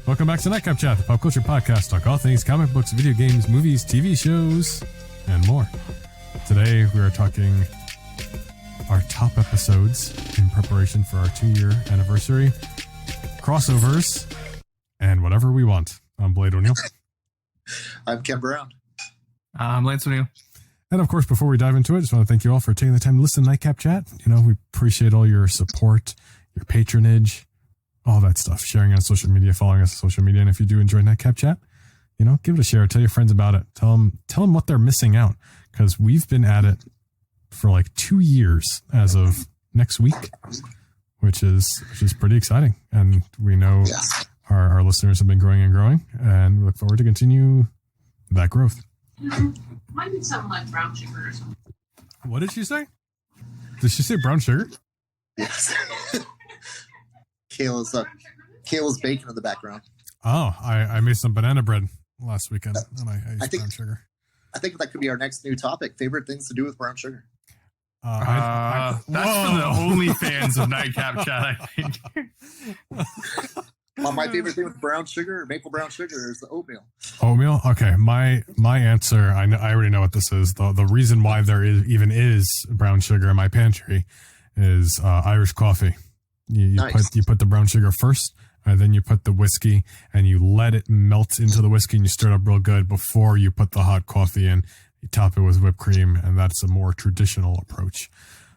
Welcome back to Nightcap Chat, the pop culture podcast. Talk all things comic books, video games, movies, TV shows, and more. Today we are talking our top episodes in preparation for our 2-year anniversary, crossovers, and whatever we want. I'm Blade O'Neill. I'm Ken Brown. I'm Lance O'Neill. And of course, before we dive into it, I just want to thank you all for taking the time to listen to Nightcap Chat. You know, we appreciate all your support, your patronage, all that stuff. Sharing on social media, following us on social media. And if you do enjoy Nightcap Chat, you know, give it a share. Tell your friends about it. Tell them what they're missing out. Because we've been at it for like 2 years as of next week, which is pretty exciting. And we know our listeners have been growing and growing, and we look forward to continue that growth. Might be something like brown sugar or something. What did she say? Did she say brown sugar? Yes. Kayla's baking in the background. Oh, I made some banana bread last weekend, and I used brown sugar. I think that could be our next new topic. Favorite things to do with brown sugar. That's for the OnlyFans of Nightcap Chat, I think. Well, my favorite thing with brown sugar, maple brown sugar, is the oatmeal. Oatmeal? Okay, my answer, I already know what this is. The reason why there is brown sugar in my pantry is Irish coffee. You put the brown sugar first, and then you put the whiskey, and you let it melt into the whiskey, and you stir it up real good before you put the hot coffee in. You top it with whipped cream, and that's a more traditional approach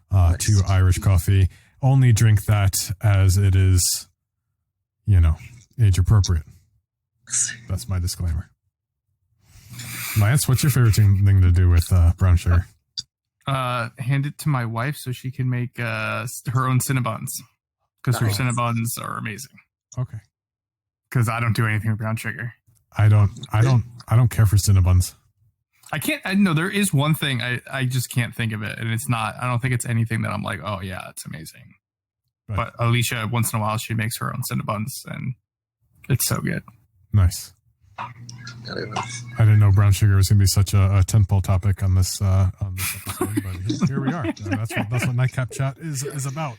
to Irish coffee. Only drink that as it is, you know, age appropriate. That's my disclaimer. Lance, what's your favorite thing to do with brown sugar? Hand it to my wife so she can make her own Cinnabons. Because her Cinnabons are amazing. Okay. Because I don't do anything with brown sugar. I don't care for Cinnabons. No, there is one thing I just can't think of it, and it's not. I don't think it's anything that I'm like, oh yeah, it's amazing. Right. But Alicia, once in a while, she makes her own Cinnabons, and it's so good. Nice. I didn't know brown sugar was going to be such a tentpole topic on this episode, but here we are. That's what Nightcap Chat is about.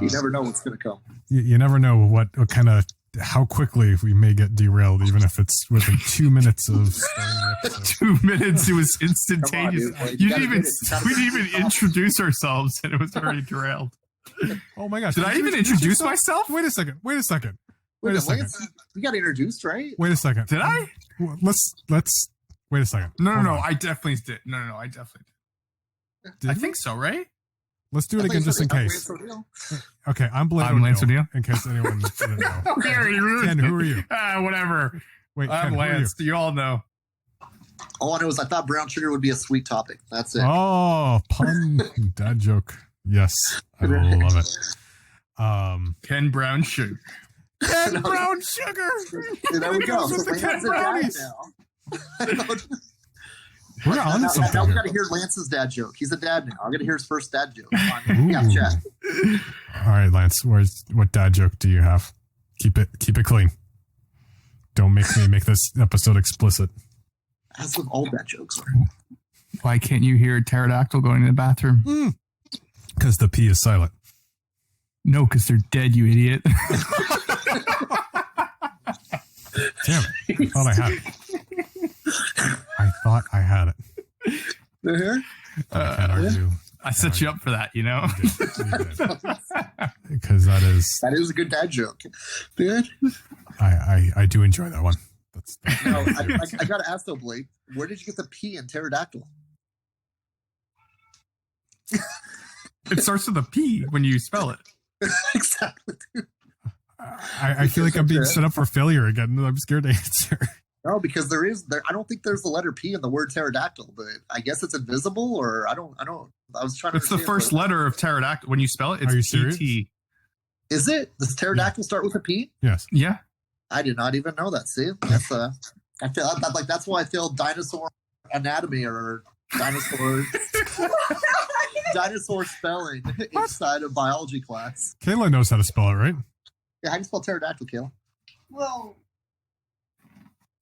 You never know what's going to come. You never know what kind of how quickly we may get derailed, even if it's within 2 minutes of starting the episode. 2 minutes, it was instantaneous. We didn't even introduce ourselves, and it was already derailed. Oh my gosh! Did I even introduce myself? Wait a second. Wait a second. You got introduced, right? Wait a second. Did I? Let's wait a second. No, I definitely did. No, I definitely did. I think so, right? Let's do it again just in case. Okay, I'm Lance O'Neill. In case anyone didn't know. Ken, who are you? Whatever. Wait, I'm Ken, Lance. You all know. All I know is I thought brown sugar would be a sweet topic. That's it. Oh, pun. Dad joke. Yes, I love it. Ken Brown Sugar. Ken Brown Sugar. There we go. So Ken Brownies. We're on to something. Now we got to hear Lance's dad joke. He's a dad now. I'm going to hear his first dad joke. Yeah, chat. All right, Lance. What dad joke do you have? Keep it clean. Don't make me make this episode explicit. As with all dad jokes. Why can't you hear a pterodactyl going to the bathroom? Because the P is silent. No, because they're dead, you idiot. Damn it. I thought I had it. Uh-huh. I set you up for that, you know? Because that is a good dad joke. Good. I do enjoy that one. I got to ask though, Blake, where did you get the P in pterodactyl? It starts with a P when you spell it. Exactly. I feel like I'm being set up for failure again. I'm scared to answer. No, because there. I don't think there's the letter P in the word pterodactyl, but I guess it's invisible, or I don't. I was trying to. It's the first letter of pterodactyl. When you spell it, it's Are you serious? P-T. Is it? Does pterodactyl start with a P? Yes. Yeah. I did not even know that. See, that's I feel like that's why I feel dinosaur anatomy or dinosaur spelling inside of biology class. Kayla knows how to spell it, right? Yeah, how do you spell pterodactyl, Kayla? Well,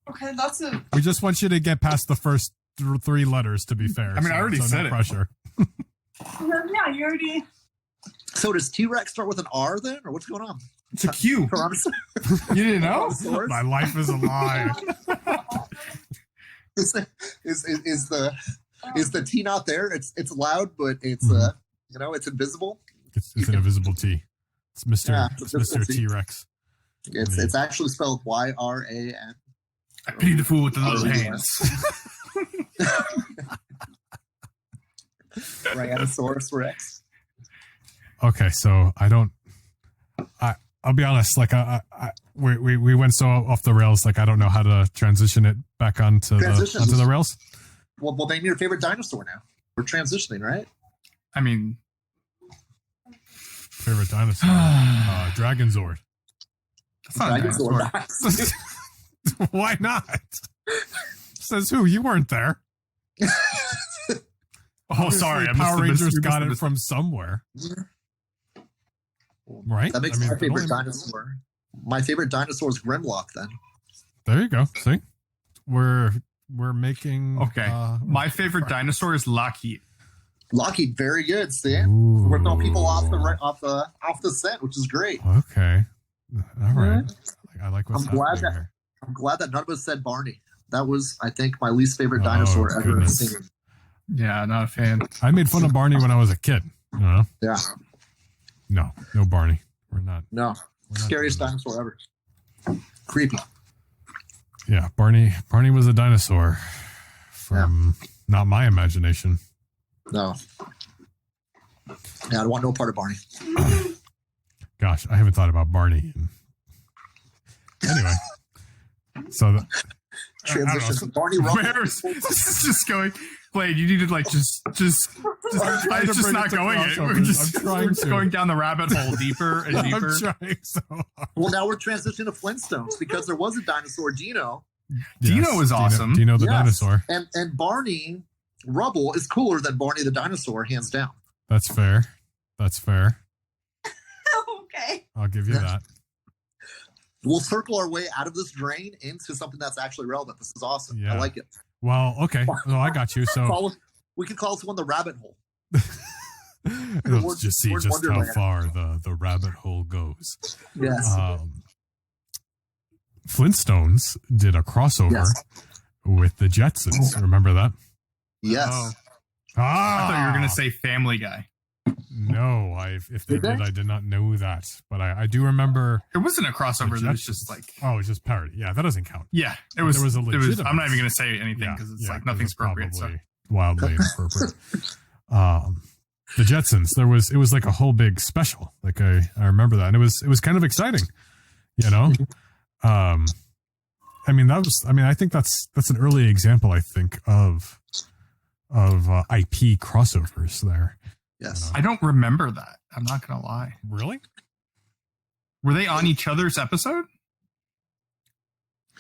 okay, that's a... We just want you to get past the first 3 letters, to be fair. I mean, I already said no it. Pressure. Yeah, you already... So does T-Rex start with an R then, or what's going on? It's a Q. You didn't know? My life is a lie. Is the T not there? It's loud, but it's it's invisible. It's an invisible T. It's Mr. T-Rex. It's actually spelled YRAN. I pity the fool with the little hands. Tyrannosaurus Rex. Okay, so I'll be honest. Like we went so off the rails. Like I don't know how to transition it back onto the rails. Well, name your favorite dinosaur now. We're transitioning, right? I mean, favorite dinosaur, Dragonzord. That's not a dinosaur. Why not? Says who? You weren't there. Oh, sorry. Power Rangers got it from somewhere. Right? That makes my favorite dinosaur. My favorite dinosaur is Grimlock, then. There you go. See? We're making... Okay. My favorite dinosaur is Lockheed. Lockheed, very good. See? We're throwing people off the set, which is great. Okay. All right. I like what's happening here. I'm glad that none of us said Barney. That was, I think, my least favorite dinosaur ever seen. Yeah, not a fan. I made fun of Barney when I was a kid. You know? Yeah. No Barney. We're not. No. Scariest dinosaur ever. Creepy. Yeah, Barney was a dinosaur from not my imagination. No. Yeah, I don't want no part of Barney. Gosh, I haven't thought about Barney. Anyway, so transition. Barney Where's this is just going? Blade, you need to like just it's just not going it. We're just going down the rabbit hole deeper and deeper. I'm trying so hard. Well, now we're transitioning to Flintstones because there was a dinosaur, Dino. Dino was awesome. Dino the dinosaur. And Barney Rubble is cooler than Barney the dinosaur, hands down. That's fair. Okay. I'll give you that. We'll circle our way out of this drain into something that's actually relevant. This is awesome. Yeah. I like it. Well, okay. No, I got you. So we can call this one the rabbit hole. Let's just see just how far the rabbit hole goes. Yes. Flintstones did a crossover with the Jetsons. Remember that? Yes. Oh. I thought you were going to say Family Guy. No, if they did, I did not know that. But I do remember. It wasn't a crossover. It was just like. Oh, it's just parody. Yeah, that doesn't count. Yeah, it was. There was a legitimate. I'm not even going to say anything because it's like nothing's appropriate. So. Wildly inappropriate. The Jetsons. It was like a whole big special. Like I remember that, and it was kind of exciting. You know. I think that's an early example. I think of IP crossovers there. Yes. I don't remember that. I'm not going to lie. Really? Were they on each other's episode?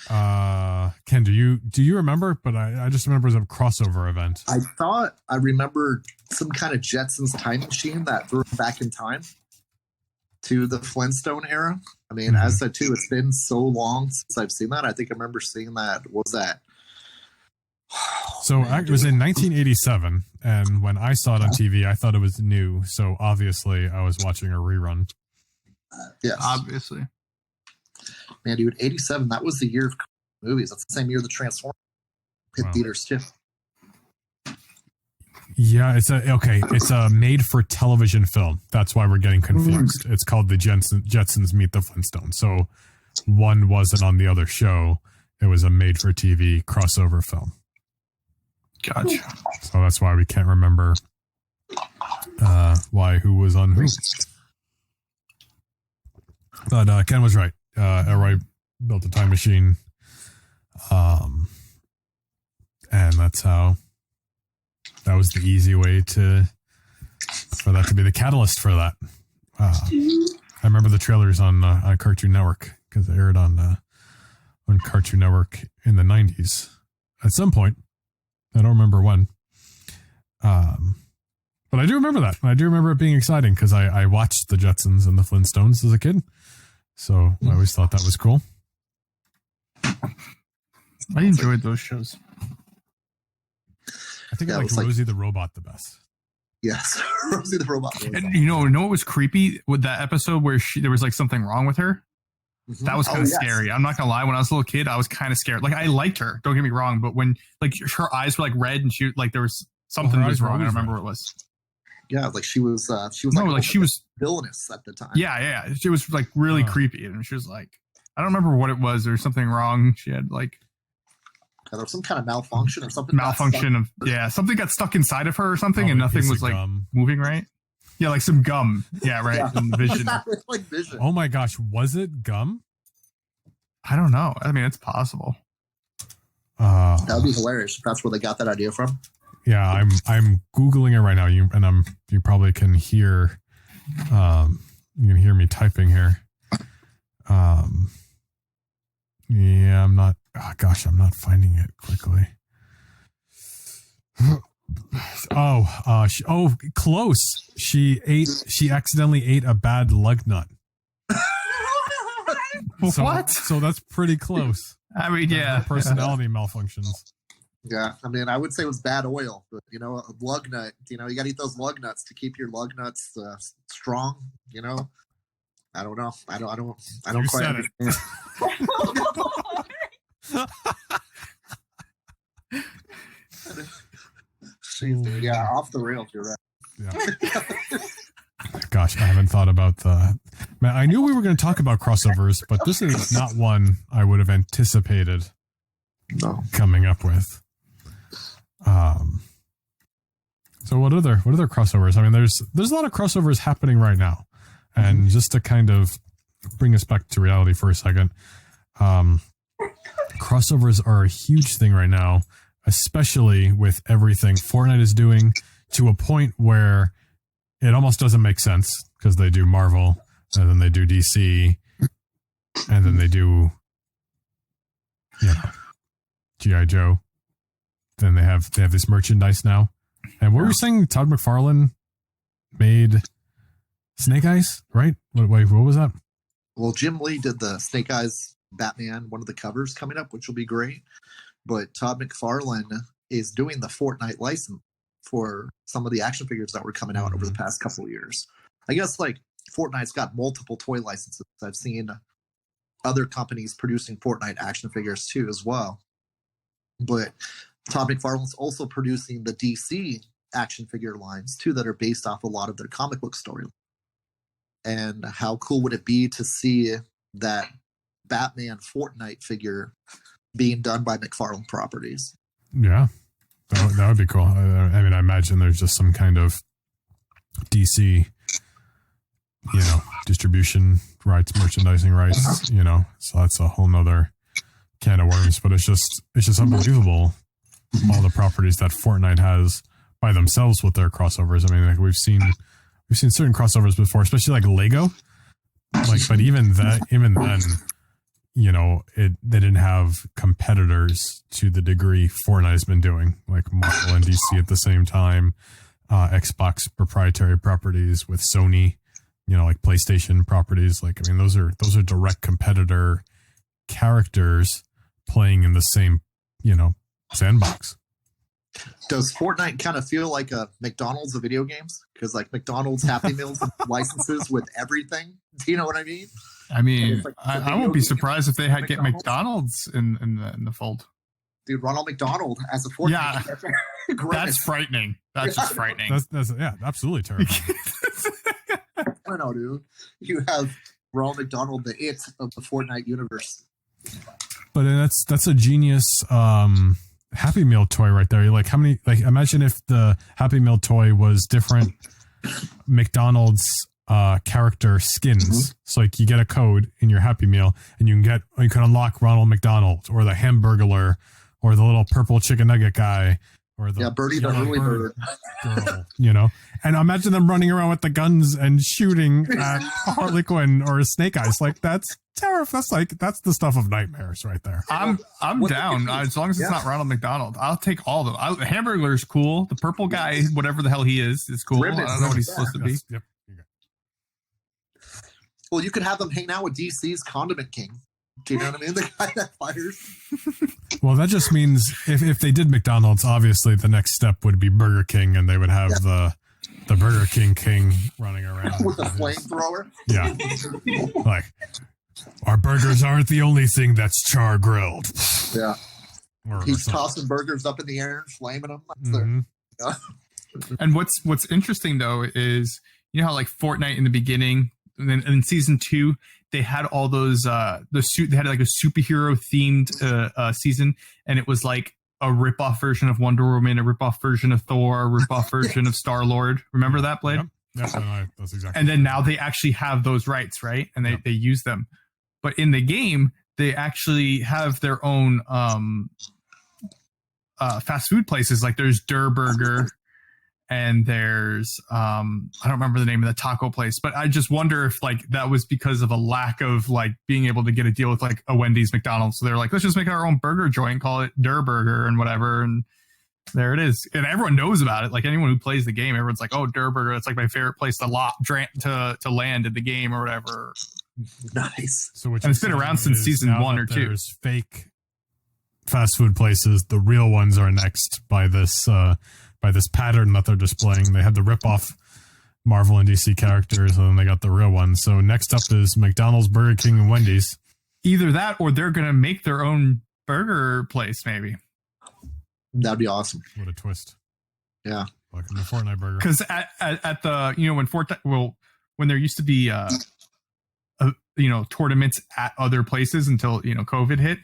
Ken, do you remember? But I just remember it was a crossover event. I thought I remembered some kind of Jetsons time machine that threw them back in time to the Flintstone era. I mean, as I said too, it's been so long since I've seen that. I think I remember seeing that. What was that? So it was in 1987, and when I saw it on TV, I thought it was new. So obviously, I was watching a rerun. Yes, obviously. Man, dude, 87. That was the year of movies. That's the same year the Transformers hit theaters too. Yeah, it's a made-for-television film. That's why we're getting confused. It's called The Jetsons Meet the Flintstones. So one wasn't on the other show. It was a made-for-TV crossover film. Gotcha. So that's why we can't remember who was on who. But Ken was right. Elroy built a time machine. And that's how that was the easy way for that to be the catalyst for that. I remember the trailers on Cartoon Network because they aired on Cartoon Network in the 90s at some point. I don't remember when. But I do remember that. I do remember it being exciting because I watched the Jetsons and the Flintstones as a kid. So I always thought that was cool. I enjoyed those shows. I think I liked Rosie the Robot the best. Yes, Rosie the Robot Boy. And you know what was creepy with that episode where there was like something wrong with her? Mm-hmm. That was kind of scary. I'm not gonna lie. When I was a little kid, I was kind of scared. Like I liked her. Don't get me wrong, but when like her eyes were like red and she like there was something was wrong. I don't remember what it was. Yeah, like she was she was villainous at the time. Yeah. She was like really creepy, and she was like, I don't remember what it was. There was something wrong. She had like there was some kind of malfunction or something. Something got stuck inside of her or something, and nothing was like moving right. Yeah, like some gum. Yeah, right. Yeah. And vision. Like vision. Oh my gosh, was it gum? I don't know. I mean, it's possible. That would be hilarious if that's where they got that idea from. Yeah, I'm Googling it right now. You probably can hear you can hear me typing here. Yeah, I'm not finding it quickly. Close. She accidentally ate a bad lug nut. What? So that's pretty close. I mean, yeah. Personality malfunctions. Yeah, I mean, I would say it was bad oil, but a lug nut. You got to eat those lug nuts to keep your lug nuts strong. I don't know. I don't quite understand. Yeah, off the rails. You're right. Yeah. Gosh, I haven't thought about the. Man, I knew we were going to talk about crossovers, but this is not one I would have anticipated coming up with. So what other crossovers? I mean, there's a lot of crossovers happening right now, and just to kind of bring us back to reality for a second, crossovers are a huge thing right now, especially with everything Fortnite is doing, to a point where it almost doesn't make sense because they do Marvel and then they do DC and then they do G.I. Joe. Then they have this merchandise now. And what were you saying? Todd McFarlane made Snake Eyes, right? Wait, what was that? Well, Jim Lee did the Snake Eyes Batman, one of the covers coming up, which will be great. But Todd McFarlane is doing the Fortnite license for some of the action figures that were coming out over the past couple of years. I guess like Fortnite's got multiple toy licenses. I've seen other companies producing Fortnite action figures too as well. But Todd McFarlane's also producing the DC action figure lines too that are based off a lot of their comic book story. And how cool would it be to see that Batman Fortnite figure being done by McFarlane Properties? Yeah, that would be cool. I mean, I imagine there's just some kind of DC, distribution rights, merchandising rights, so that's a whole nother can of worms. But it's just unbelievable, all the properties that Fortnite has by themselves with their crossovers. I mean, like we've seen certain crossovers before, especially like Lego. But even then, they didn't have competitors to the degree Fortnite has been doing, like Marvel and DC at the same time. Xbox proprietary properties with Sony, like PlayStation properties. Like, I mean, those are direct competitor characters playing in the same, sandbox. Does Fortnite kind of feel like a McDonald's of video games? Because like McDonald's Happy Meals licenses with everything. Do you know what I mean? I mean, like I won't be surprised if they get McDonald's in the fold. Dude, Ronald McDonald as a Fortnite. Yeah, that's frightening. That's just frightening. That's absolutely terrifying. I don't know, dude. You have Ronald McDonald, the it of the Fortnite universe. But that's a genius Happy Meal toy right there. Like how many? Like imagine if the Happy Meal toy was different McDonald's character skins. Mm-hmm. So like you get a code in your Happy Meal, and you can unlock Ronald McDonald or the Hamburglar or the little purple chicken nugget guy or the Birdie the early bird girl. And imagine them running around with the guns and shooting at Harley Quinn or Snake Eyes. Like that's terrifying. That's the stuff of nightmares right there. I'm down as long as it's not Ronald McDonald. I'll take all of them. Hamburglar's cool. The purple guy, whatever the hell he is cool. I don't know what he's supposed to be. Yep. Well, you could have them hang out with DC's Condiment King. Do you know what I mean? The guy that fires. Well, that just means if they did McDonald's, obviously the next step would be Burger King, and they would have the the Burger King running around with a flamethrower. Yeah, like our burgers aren't the only thing that's char grilled. Yeah, he's or tossing burgers up in the air and flaming them. Mm-hmm. And what's interesting though is how like Fortnite in the beginning, and then in season 2 they had all those they had like a superhero themed season, and it was like a rip-off version of Wonder Woman, a rip-off version of Thor, a rip-off version of Star-Lord. Remember that, Blade? Yep. That's exactly. And then now they actually have those rights, right? And they use them. But in the game, they actually have their own fast food places. Like there's Der Burger, and there's I don't remember the name of the taco place, but I just wonder if like that was because of a lack of like being able to get a deal with like a Wendy's, McDonald's. So they're like, let's just make our own burger joint, call it Der Burger and whatever, and there it is. And everyone knows about it. Like anyone who plays the game, everyone's like, oh, Der Burger, it's like my favorite place to land in the game or whatever. Nice. So and it's been around since season 1 or 2. There's fake fast food places. The real ones are next by this pattern that they're displaying. They had the rip-off Marvel and DC characters, and then they got the real ones. So next up is McDonald's, Burger King, and Wendy's. Either that, or they're going to make their own burger place, maybe. That'd be awesome. What a twist. Yeah. Like the Fortnite burger. Because at the, when there used to be, tournaments at other places until, COVID hit,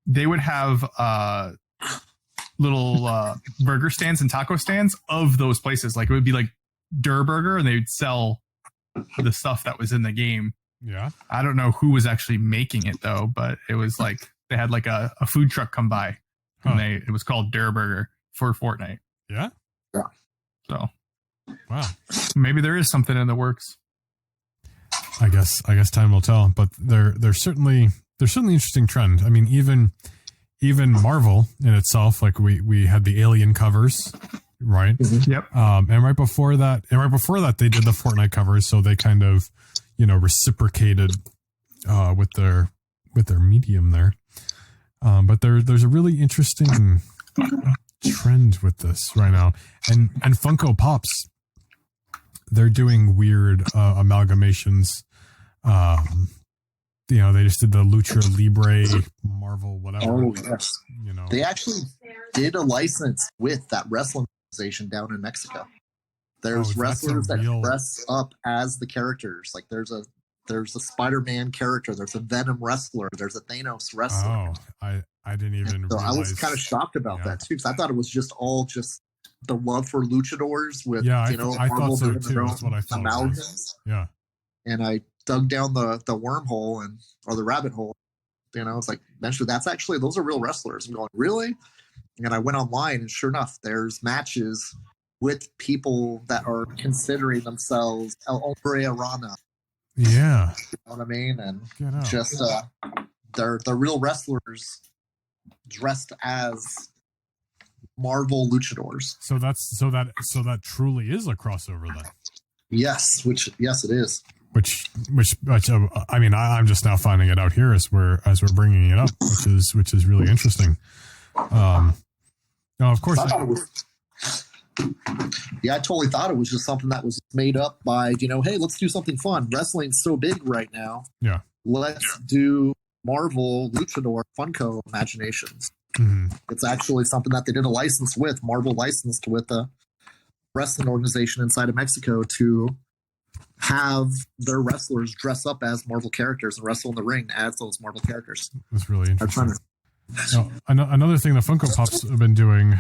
they would have, little burger stands and taco stands of those places. Like it would be like Der Burger, and they would sell the stuff that was in the game. Yeah. I don't know who was actually making it though, but it was like they had like a food truck come by, and it was called Der Burger for Fortnite. Yeah. Yeah. So wow, maybe there is something in the works. I guess time will tell, but there's certainly interesting trend. I mean, even Marvel in itself, like we had the Alien covers, right? Mm-hmm. Yep. And right before that, they did the Fortnite covers, so they kind of, reciprocated with their medium there. But there's a really interesting trend with this right now, and Funko Pops, they're doing weird amalgamations. They just did the Lucha Libre Marvel, whatever. Oh, yes. They actually did a license with that wrestling organization down in Mexico. There's wrestlers that dress up as the characters. Like there's a Spider-Man character. There's a Venom wrestler. There's a Thanos wrestler. Oh, I didn't even realize. I was kind of shocked about that too, because I thought it was just the love for luchadors with, I thought so too. That's what I thought. Amalgams. Yeah. And I dug down the wormhole or the rabbit hole. It's like, eventually those are real wrestlers. I'm going, really? And I went online, and sure enough, there's matches with people that are considering themselves El Hombre Arana. Yeah. You know what I mean? And just they're real wrestlers dressed as Marvel luchadors. So that truly is a crossover then. Yes, it is. Which I mean, I'm just now finding it out here as we're bringing it up, which is really interesting. Now, of course, I totally thought it was just something that was made up by, hey, let's do something fun. Wrestling's so big right now. Yeah, let's do Marvel Luchador Funko Imaginations. Mm-hmm. It's actually something that they did a license with. Marvel licensed with a wrestling organization inside of Mexico to have their wrestlers dress up as Marvel characters and wrestle in the ring as those Marvel characters. That's really interesting. Now, another thing the Funko Pops have been doing,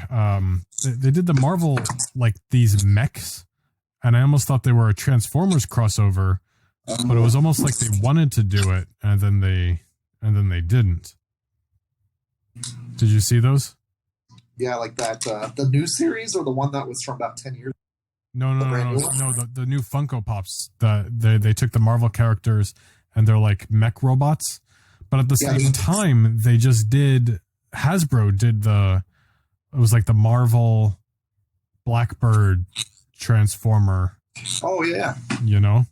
they did the Marvel, like these mechs, and I almost thought they were a Transformers crossover, but it was almost like they wanted to do it, and then they didn't. Did you see those? Yeah, like that, the new series, or the one that was from about 10 years ago? No. The new Funko Pops. They took the Marvel characters and they're like mech robots, but at the same time, they just did. Hasbro did it was like the Marvel Blackbird Transformer. Oh yeah. Yeah,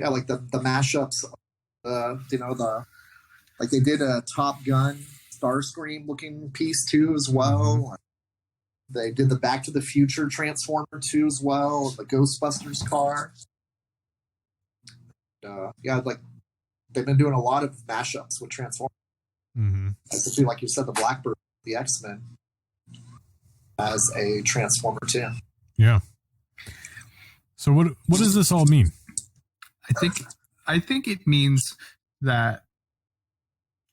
like the mashups. Like they did a Top Gun Starscream looking piece too as well. They did the Back to the Future Transformer 2 as well, the Ghostbusters car. Yeah, like they've been doing a lot of mashups with Transformers. Mm-hmm. Especially, like you said, the Blackbird, the X-Men, as a Transformer too. Yeah. So what does this all mean? I think it means that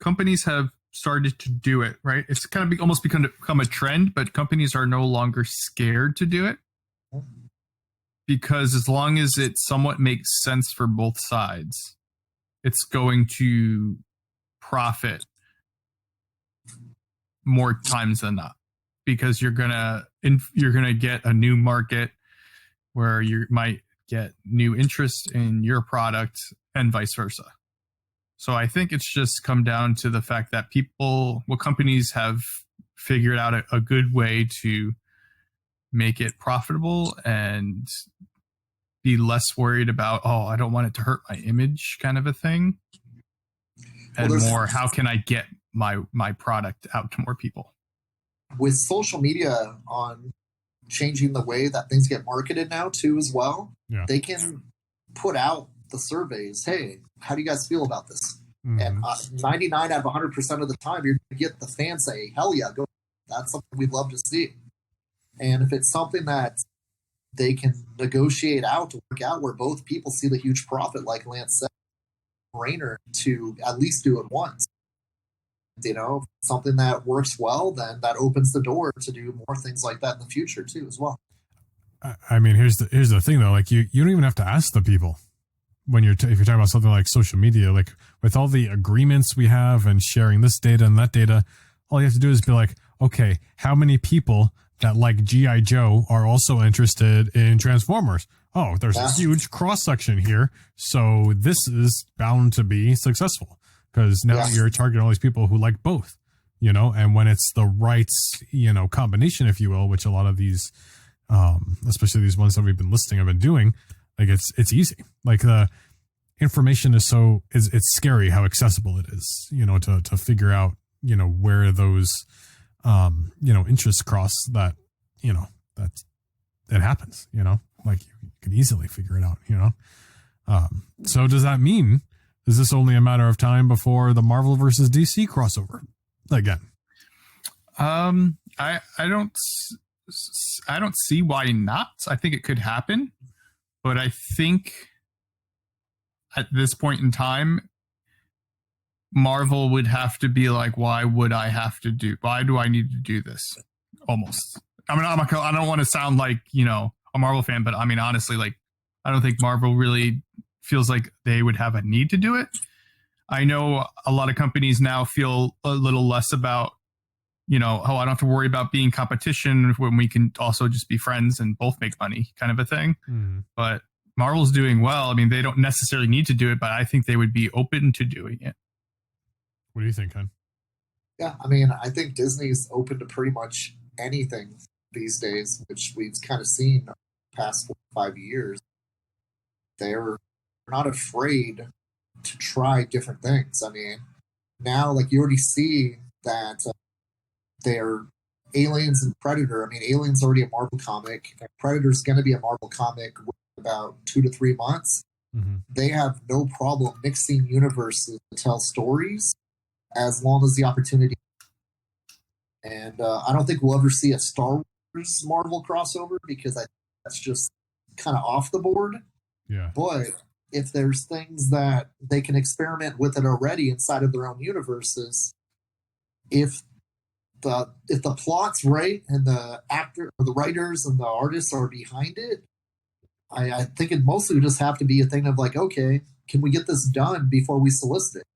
companies have started to do it, right? It's kind of almost become a trend, but companies are no longer scared to do it because as long as it somewhat makes sense for both sides, it's going to profit more times than not, because you're gonna get a new market where you might get new interest in your product and vice versa. So I think it's just come down to the fact that companies have figured out a good way to make it profitable and be less worried about, I don't want it to hurt my image kind of a thing. And more, how can I get my product out to more people? With social media on changing the way that things get marketed now too as well, they can put out the surveys. Hey, how do you guys feel about this? Mm-hmm. And 99 out of 100% of the time, you're going to get the fans say, hell yeah, go. That's something we'd love to see. And if it's something that they can negotiate out to work out where both people see the huge profit, like Lance said, brainer to at least do it once. Something that works well, then that opens the door to do more things like that in the future too, as well. I mean, here's the thing though. Like you don't even have to ask the people when if you're talking about something like social media. Like with all the agreements we have and sharing this data and that data, all you have to do is be like, okay, how many people that like G.I. Joe are also interested in Transformers? Oh, there's a huge cross section here, so this is bound to be successful. Because now you're targeting all these people who like both, and when it's the right, combination, if you will, which a lot of these, especially these ones that we've been listing, have been doing, like it's easy. Like the information is it's scary how accessible it is, to figure out, where those, interests cross that, that it happens, like you can easily figure it out, so does that mean, is this only a matter of time before the Marvel versus DC crossover again? I don't see why not. I think it could happen, but I think at this point in time, Marvel would have to be like, why do I need to do this? Almost. I mean, I don't want to sound like, a Marvel fan, but I mean, honestly, like, I don't think Marvel really feels like they would have a need to do it. I know a lot of companies now feel a little less about, I don't have to worry about being competition when we can also just be friends and both make money kind of a thing. Mm. But Marvel's doing well. I mean, they don't necessarily need to do it, but I think they would be open to doing it. What do you think, Ken? Yeah, I mean, I think Disney's open to pretty much anything these days, which we've kind of seen the past 4 or 5 years. They're not afraid to try different things. I mean, now, like, you already see that they're Aliens and Predator. I mean, Alien's already a Marvel comic, and Predator's going to be a Marvel comic in about 2 to 3 months. Mm-hmm. They have no problem mixing universes to tell stories as long as the opportunity. And I don't think we'll ever see a Star Wars Marvel crossover, because I think that's just kind of off the board. Yeah. But if there's things that they can experiment with it already inside of their own universes, if the plot's right and the actor or the writers and the artists are behind it, I think it mostly would just have to be a thing of like, okay, can we get this done before we solicit it?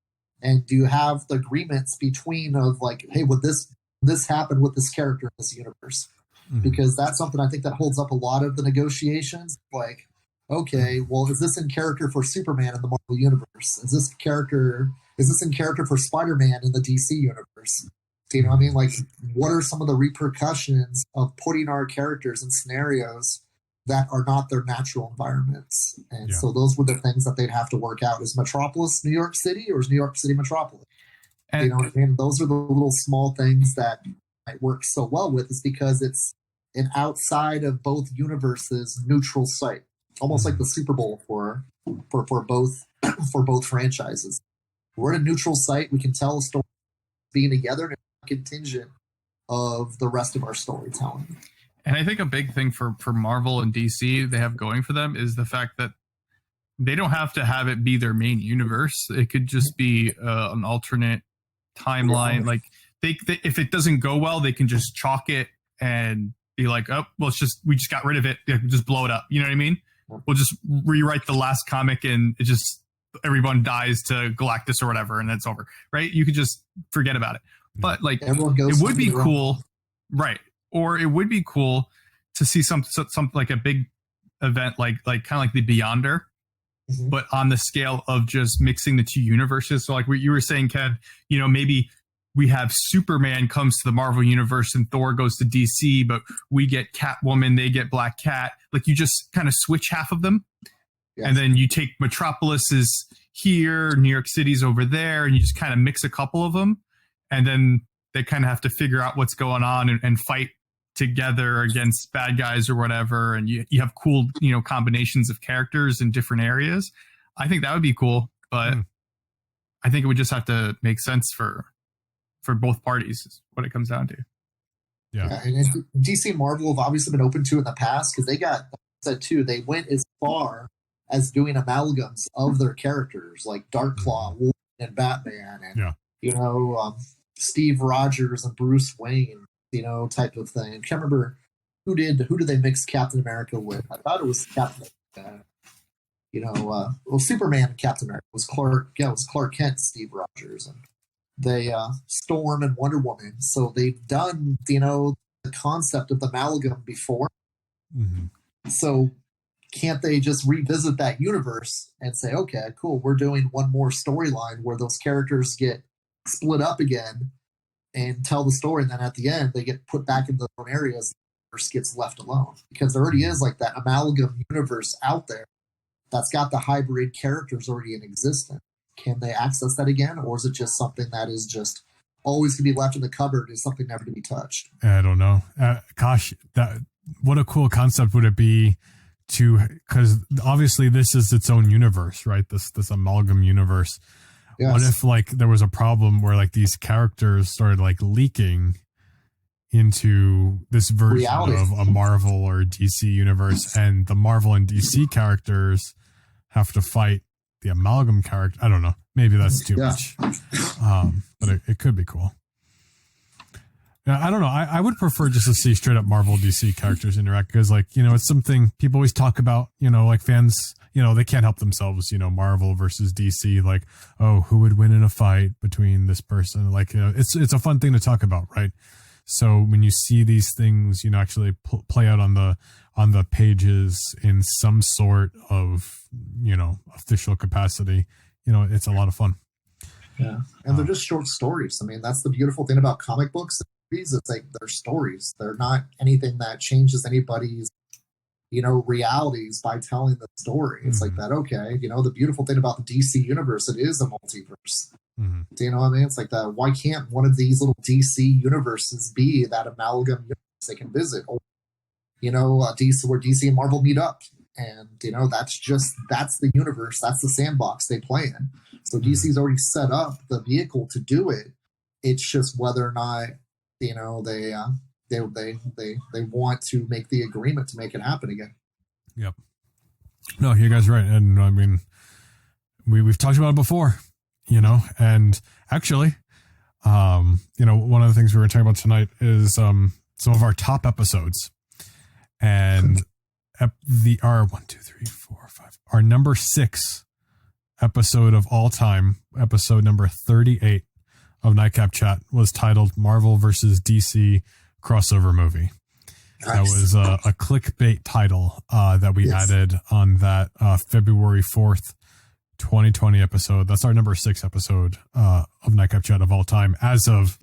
And do you have the agreements between of like, hey, would this happen with this character in this universe? Mm-hmm. Because that's something I think that holds up a lot of the negotiations. Like, okay, well, is this in character for Superman in the Marvel universe? Is this in character for Spider-Man in the DC universe? Do you know what I mean? Like, what are some of the repercussions of putting our characters in scenarios that are not their natural environments? And so those were the things that they'd have to work out. Is Metropolis New York City, or is New York City Metropolis? And, you know what I mean? Those are the little small things that might work so well with, is because it's an outside of both universes neutral site, almost like the Super Bowl for both for both franchises. We're at a neutral site. We can tell a story being together, and it's not contingent of the rest of our storytelling. And I think a big thing for Marvel and DC they have going for them is the fact that they don't have to have it be their main universe. It could just be an alternate timeline. Like they, if it doesn't go well, they can just chalk it and be like, oh, well, we just got rid of it. Just blow it up. You know what I mean? We'll just rewrite the last comic and it just everyone dies to Galactus or whatever, and that's over. Right? You could just forget about it. But like, it would be cool, right? Or it would be cool to see some like a big event like kind of like the Beyonder. Mm-hmm. But on the scale of just mixing the two universes. So like what you were saying, Ken, maybe we have Superman comes to the Marvel universe and Thor goes to DC, but we get Catwoman, they get Black Cat. Like you just kind of switch half of them. Yes. And then you take Metropolis is here, New York City's over there, and you just kind of mix a couple of them. And then they kind of have to figure out what's going on and fight together against bad guys or whatever, and you have cool combinations of characters in different areas. I think that would be cool, but I think it would just have to make sense for both parties is what it comes down to. Yeah, and DC and Marvel have obviously been open to in the past because they got said too. They went as far as doing amalgams of their characters like Darkclaw, Wolverine, and Batman, and Steve Rogers and Bruce Wayne. Type of thing. I can't remember who did they mix Captain America with. I thought it was Captain America. Superman and Captain America was Clark Kent, Steve Rogers, and they Storm and Wonder Woman. So they've done the concept of the amalgam before. Mm-hmm. So can't they just revisit that universe and say, okay, cool, we're doing one more storyline where those characters get split up again and tell the story, and then at the end they get put back into their own areas, and the universe gets left alone. Because there already is like that amalgam universe out there that's got the hybrid characters already in existence. Can they access that again, or is it just something that is just always to be left in the cupboard, is something never to be touched? I don't know. Gosh, what a cool concept would it be because obviously this is its own universe, right? This amalgam universe. Yes. What if like there was a problem where like these characters started like leaking into this version reality of a Marvel or DC universe, and the Marvel and DC characters have to fight the amalgam character? I don't know. Maybe that's too much. But it could be cool. Yeah, I don't know. I would prefer just to see straight up Marvel DC characters interact because it's something people always talk about, like fans, they can't help themselves, Marvel versus DC, like, oh, who would win in a fight between this person? Like, it's a fun thing to talk about. Right. So when you see these things, actually play out on the pages in some sort of, official capacity, it's a lot of fun. Yeah. And they're just short stories. I mean, that's the beautiful thing about comic books. It's like they're stories. They're not anything that changes anybody's, realities by telling the story. It's like that. Okay. The beautiful thing about the DC universe, it is a multiverse. Mm-hmm. Do you know what I mean? It's like that. Why can't one of these little DC universes be that amalgam universe they can visit? Or, DC, where DC and Marvel meet up. And, that's the universe. That's the sandbox they play in. So DC's already set up the vehicle to do it. It's just whether or not, they want to make the agreement to make it happen again. Yep. No, you guys are right. And I mean, we've talked about it before, and actually, one of the things we were talking about tonight is some of our top episodes, and our number 6 episode of all time, episode number 38 of Nightcap Chat, was titled Marvel versus DC crossover movie. Nice. That was a clickbait title that we added on that February 4th, 2020 episode. That's our number 6 episode of Nightcap Chat of all time as of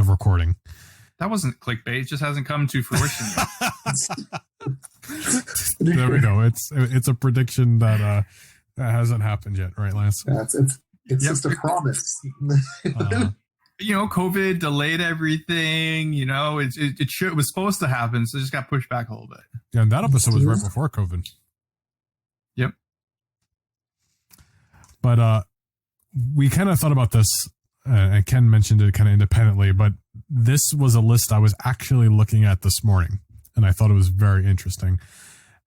recording. That wasn't clickbait. It just hasn't come to fruition yet. There we go. It's a prediction that hasn't happened yet, right, Lance? It's just a promise. COVID delayed everything. It was supposed to happen, so it just got pushed back a little bit. Yeah, and that episode was right before COVID. Yep. But we kind of thought about this, and Ken mentioned it kind of independently, but this was a list I was actually looking at this morning, and I thought it was very interesting.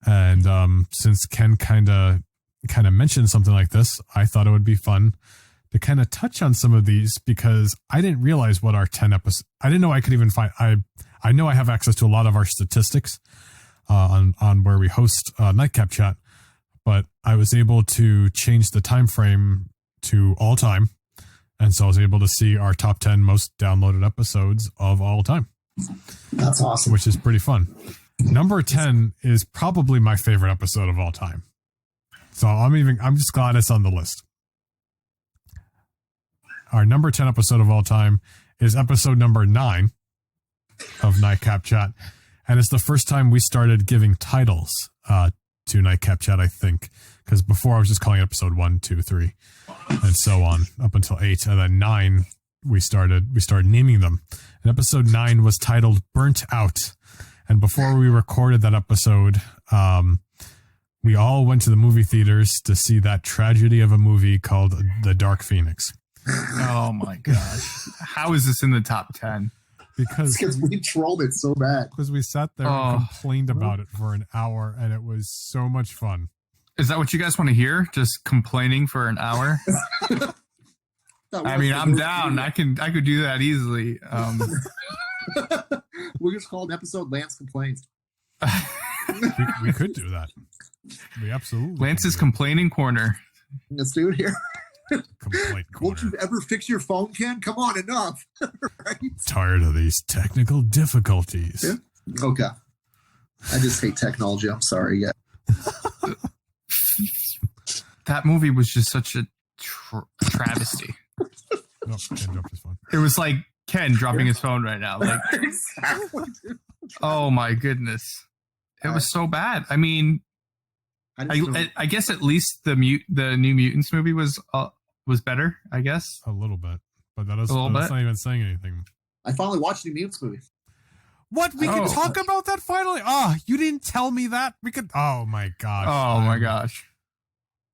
And since Ken kind of mentioned something like this, I thought it would be fun to kind of touch on some of these, because I didn't realize what our 10 episodes. I didn't know I could even find. I know I have access to a lot of our statistics on where we host Nightcap Chat, but I was able to change the time frame to all time, and so I was able to see our top 10 most downloaded episodes of all time. That's awesome. Which is pretty fun. Number 10 is probably my favorite episode of all time. So I'm just glad it's on the list. Our number 10 episode of all time is episode number 9 of Nightcap Chat. And it's the first time we started giving titles to Nightcap Chat, I think. Because before I was just calling it episode 1, 2, 3, and so on up until 8. And then 9, we started naming them. And episode 9 was titled Burnt Out. And before we recorded that episode, we all went to the movie theaters to see that tragedy of a movie called The Dark Phoenix. Oh my gosh. How is this in the top 10? Because we trolled it so bad. Because we sat there and complained about it for an hour, and it was so much fun. Is that what you guys want to hear? Just complaining for an hour? I mean, I'm down. I could do that easily. We'll just call an episode Lance Complains. we could do that. We absolutely. Lance's complaining corner. Let's do it here. Complaint corner. Won't you ever fix your phone, Ken? Come on, enough. Right? Tired of these technical difficulties. Yeah? Okay. I just hate technology. I'm sorry. Yeah. That movie was just such a travesty. Nope, Ken dropped his phone. It was like Ken dropping his phone right now. Like, Exactly. Oh my goodness, it was so bad. I mean, I guess at least the New Mutants movie was better. I guess a little bit, but that's not even saying anything. I finally watched the New Mutants movie. What? We can talk about that finally? You didn't tell me that. We could. Oh my gosh. Oh my gosh.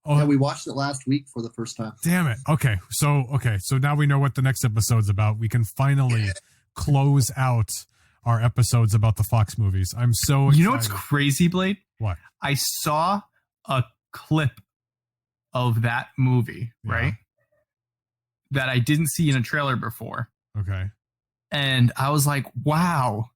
Oh, yeah, we watched it last week for the first time. Damn it. Okay. So now we know what the next episode's about. We can finally close out our episodes about the Fox movies. I'm so excited. You know what's crazy, Blade? What? I saw a clip of that movie, right? That I didn't see in a trailer before. Okay. And I was like, wow,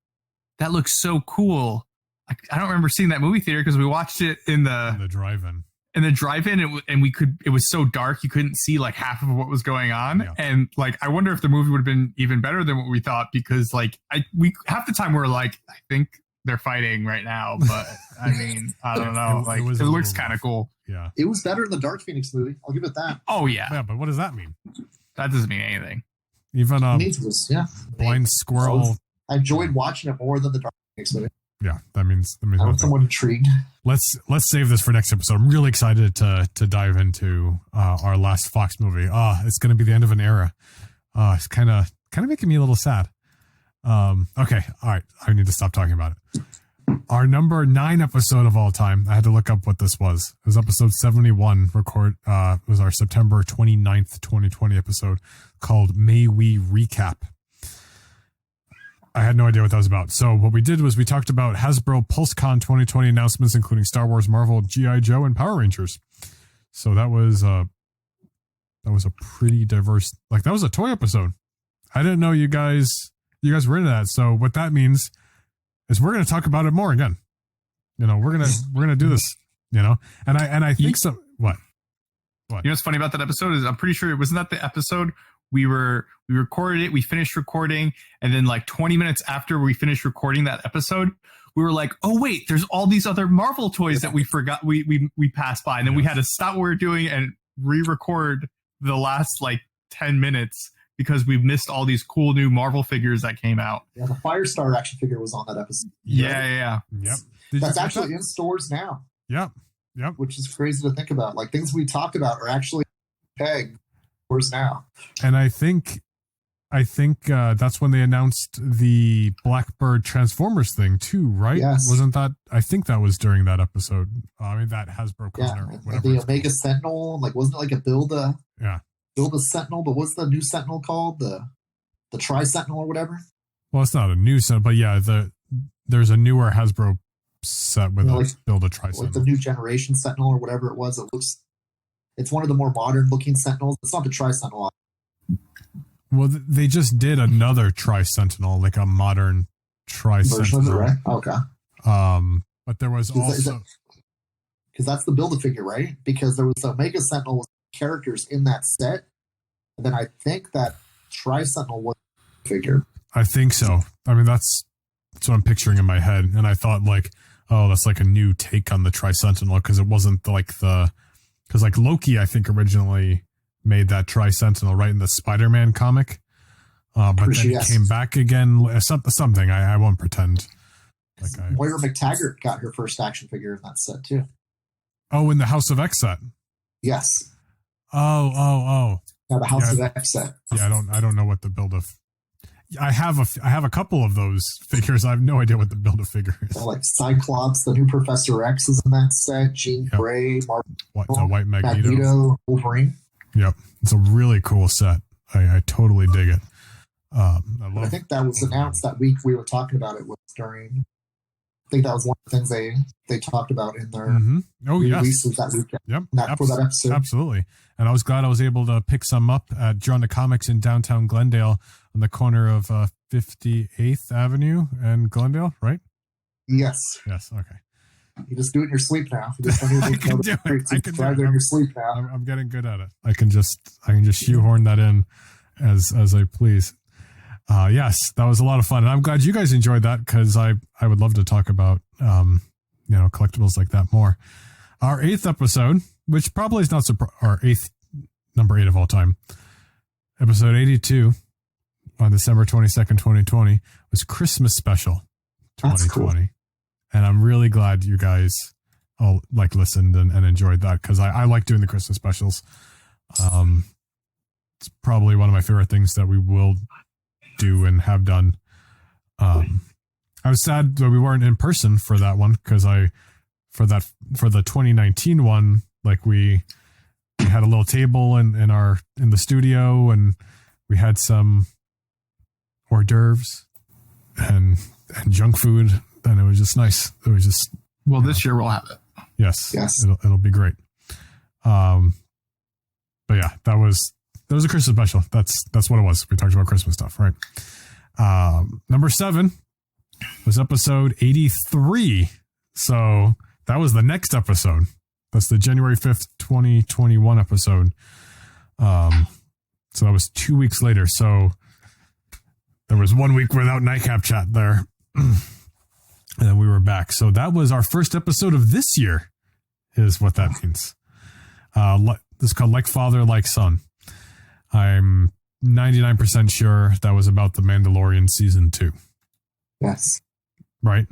that looks so cool. I don't remember seeing that movie theater because we watched it in the drive-in. In the drive-in, it was so dark you couldn't see like half of what was going on, and like I wonder if the movie would have been even better than what we thought, because like we half the time we're like, I think they're fighting right now, but I mean I don't know, it looks kind of cool. Yeah, it was better than the Dark Phoenix movie. I'll give it that. Oh yeah, but what does that mean? That doesn't mean anything. Even Blind Squirrel. I enjoyed watching it more than the Dark Phoenix movie. Yeah, that means I'm somewhat intrigued. Let's save this for next episode. I'm really excited to dive into our last Fox movie. It's going to be the end of an era. It's kind of making me a little sad. Okay, all right. I need to stop talking about it. Our number 9 episode of all time. I had to look up what this was. It was episode 71. It was our September 29th, 2020 episode called "May We Recap." I had no idea what that was about. So what we did was we talked about Hasbro PulseCon 2020 announcements, including Star Wars, Marvel, G.I. Joe, and Power Rangers. So that was a pretty diverse, that was a toy episode. I didn't know you guys were into that. So what that means is we're going to talk about it more again. We're going to do this, and I think so. What? You know what's funny about that episode is I'm pretty sure it wasn't that the episode we recorded it, we finished recording, and then like 20 minutes after we finished recording that episode, we were like, oh wait, there's all these other Marvel toys that we forgot we passed by, and then we had to stop what we were doing and re-record the last like 10 minutes because we missed all these cool new Marvel figures that came out. Yeah, the Firestar action figure was on that episode. Yeah. Yep. That's actually in stores now. Yep. Which is crazy to think about. Like, things we talked about are actually pegged stores now. And I think I think that's when they announced the Blackbird Transformers thing too, right? Yes. Wasn't that? I think that was during that episode. I mean, that Hasbro Con or whatever. The Omega Sentinel, like, wasn't it like a build a Sentinel? But what's the new Sentinel called? The Tri Sentinel or whatever. Well, it's not a new set, but yeah, there's a newer Hasbro set with build a Tri Sentinel. Like the new generation Sentinel or whatever it was. It's one of the more modern looking Sentinels. It's not the Tri Sentinel. Well, they just did another Tri-Sentinel, like a modern Tri-Sentinel. Right? Okay. But there was also... Because that's the Build-A-Figure, right? Because there was Omega Sentinel with characters in that set. And then I think that Tri-Sentinel was a figure. I think so. I mean, that's what I'm picturing in my head. And I thought, like, oh, that's like a new take on the Tri-Sentinel, because it wasn't like the... Because, like, Loki, I think, originally... made that Tri-Sentinel right in the Spider-Man comic, but then it came back again. Something I won't pretend. Moira McTaggart got her first action figure in that set too. Oh, in the House of X set. Yes. Oh. Yeah, the House of X set. Yeah, I don't know what the build of. I have a couple of those figures. I have no idea what the build of figure is. Like Cyclops, the new Professor X is in that set. Jean Grey, the White Magneto, Wolverine. Yep, it's a really cool set. I totally dig it. I think that was announced that week we were talking about it was during. I think that was one of the things they talked about in their releases that weekend. Yep, for that episode. Absolutely. And I was glad I was able to pick some up at Drawn to Comics in downtown Glendale on the corner of 58th Avenue and Glendale, right? Yes. Yes. Okay. You just do it in your sleep now. You just don't I can do it. I can do it in your sleep now. I'm getting good at it. I can just shoehorn that in as I please. Yes, that was a lot of fun, and I'm glad you guys enjoyed that, because I would love to talk about collectibles like that more. Our 8th episode, which probably is not our 8th, number 8 of all time, episode 82 on December 22nd, 2020, was Christmas special 2020. That's cool. And I'm really glad you guys all listened and enjoyed that, because I like doing the Christmas specials. It's probably one of my favorite things that we will do and have done. I was sad that we weren't in person for that one, because for the 2019 one, like we had a little table in the studio, and we had some hors d'oeuvres and junk food. And it was just nice. It was just this year we'll have it. Yes. It'll be great. But yeah, that was a Christmas special. That's what it was. We talked about Christmas stuff, right? Number 7 was episode 83. So that was the next episode. That's the January 5th, 2021 episode. So that was 2 weeks later. So there was 1 week without Nightcap Chat there. And then we were back. So that was our first episode of this year, is what that means. This is called Like Father, Like Son. I'm 99% sure that was about The Mandalorian Season 2. Yes. Right?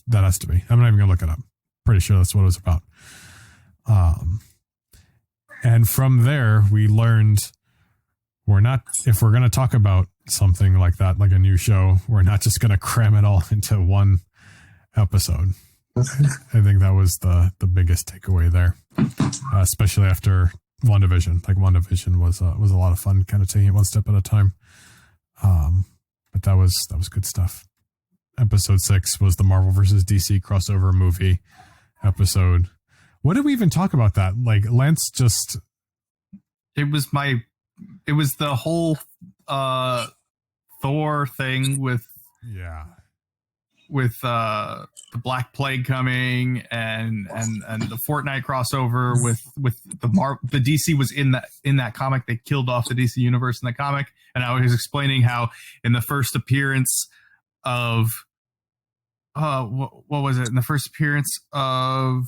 That has to be. I'm not even going to look it up. Pretty sure that's what it was about. And from there, we learned if we're going to talk about something like that, like a new show, we're not just going to cram it all into one episode. I think that was the biggest takeaway there, especially after WandaVision. Like WandaVision was a lot of fun, kind of taking it one step at a time. But that was good stuff. Episode 6 was the Marvel versus DC crossover movie episode. What did we even talk about that? Like Lance just. It was the whole Thor thing with the Black Plague coming and the Fortnite crossover with the DC was in that comic. They killed off the DC universe in the comic, and I was explaining how in the first appearance of what was it? In the first appearance of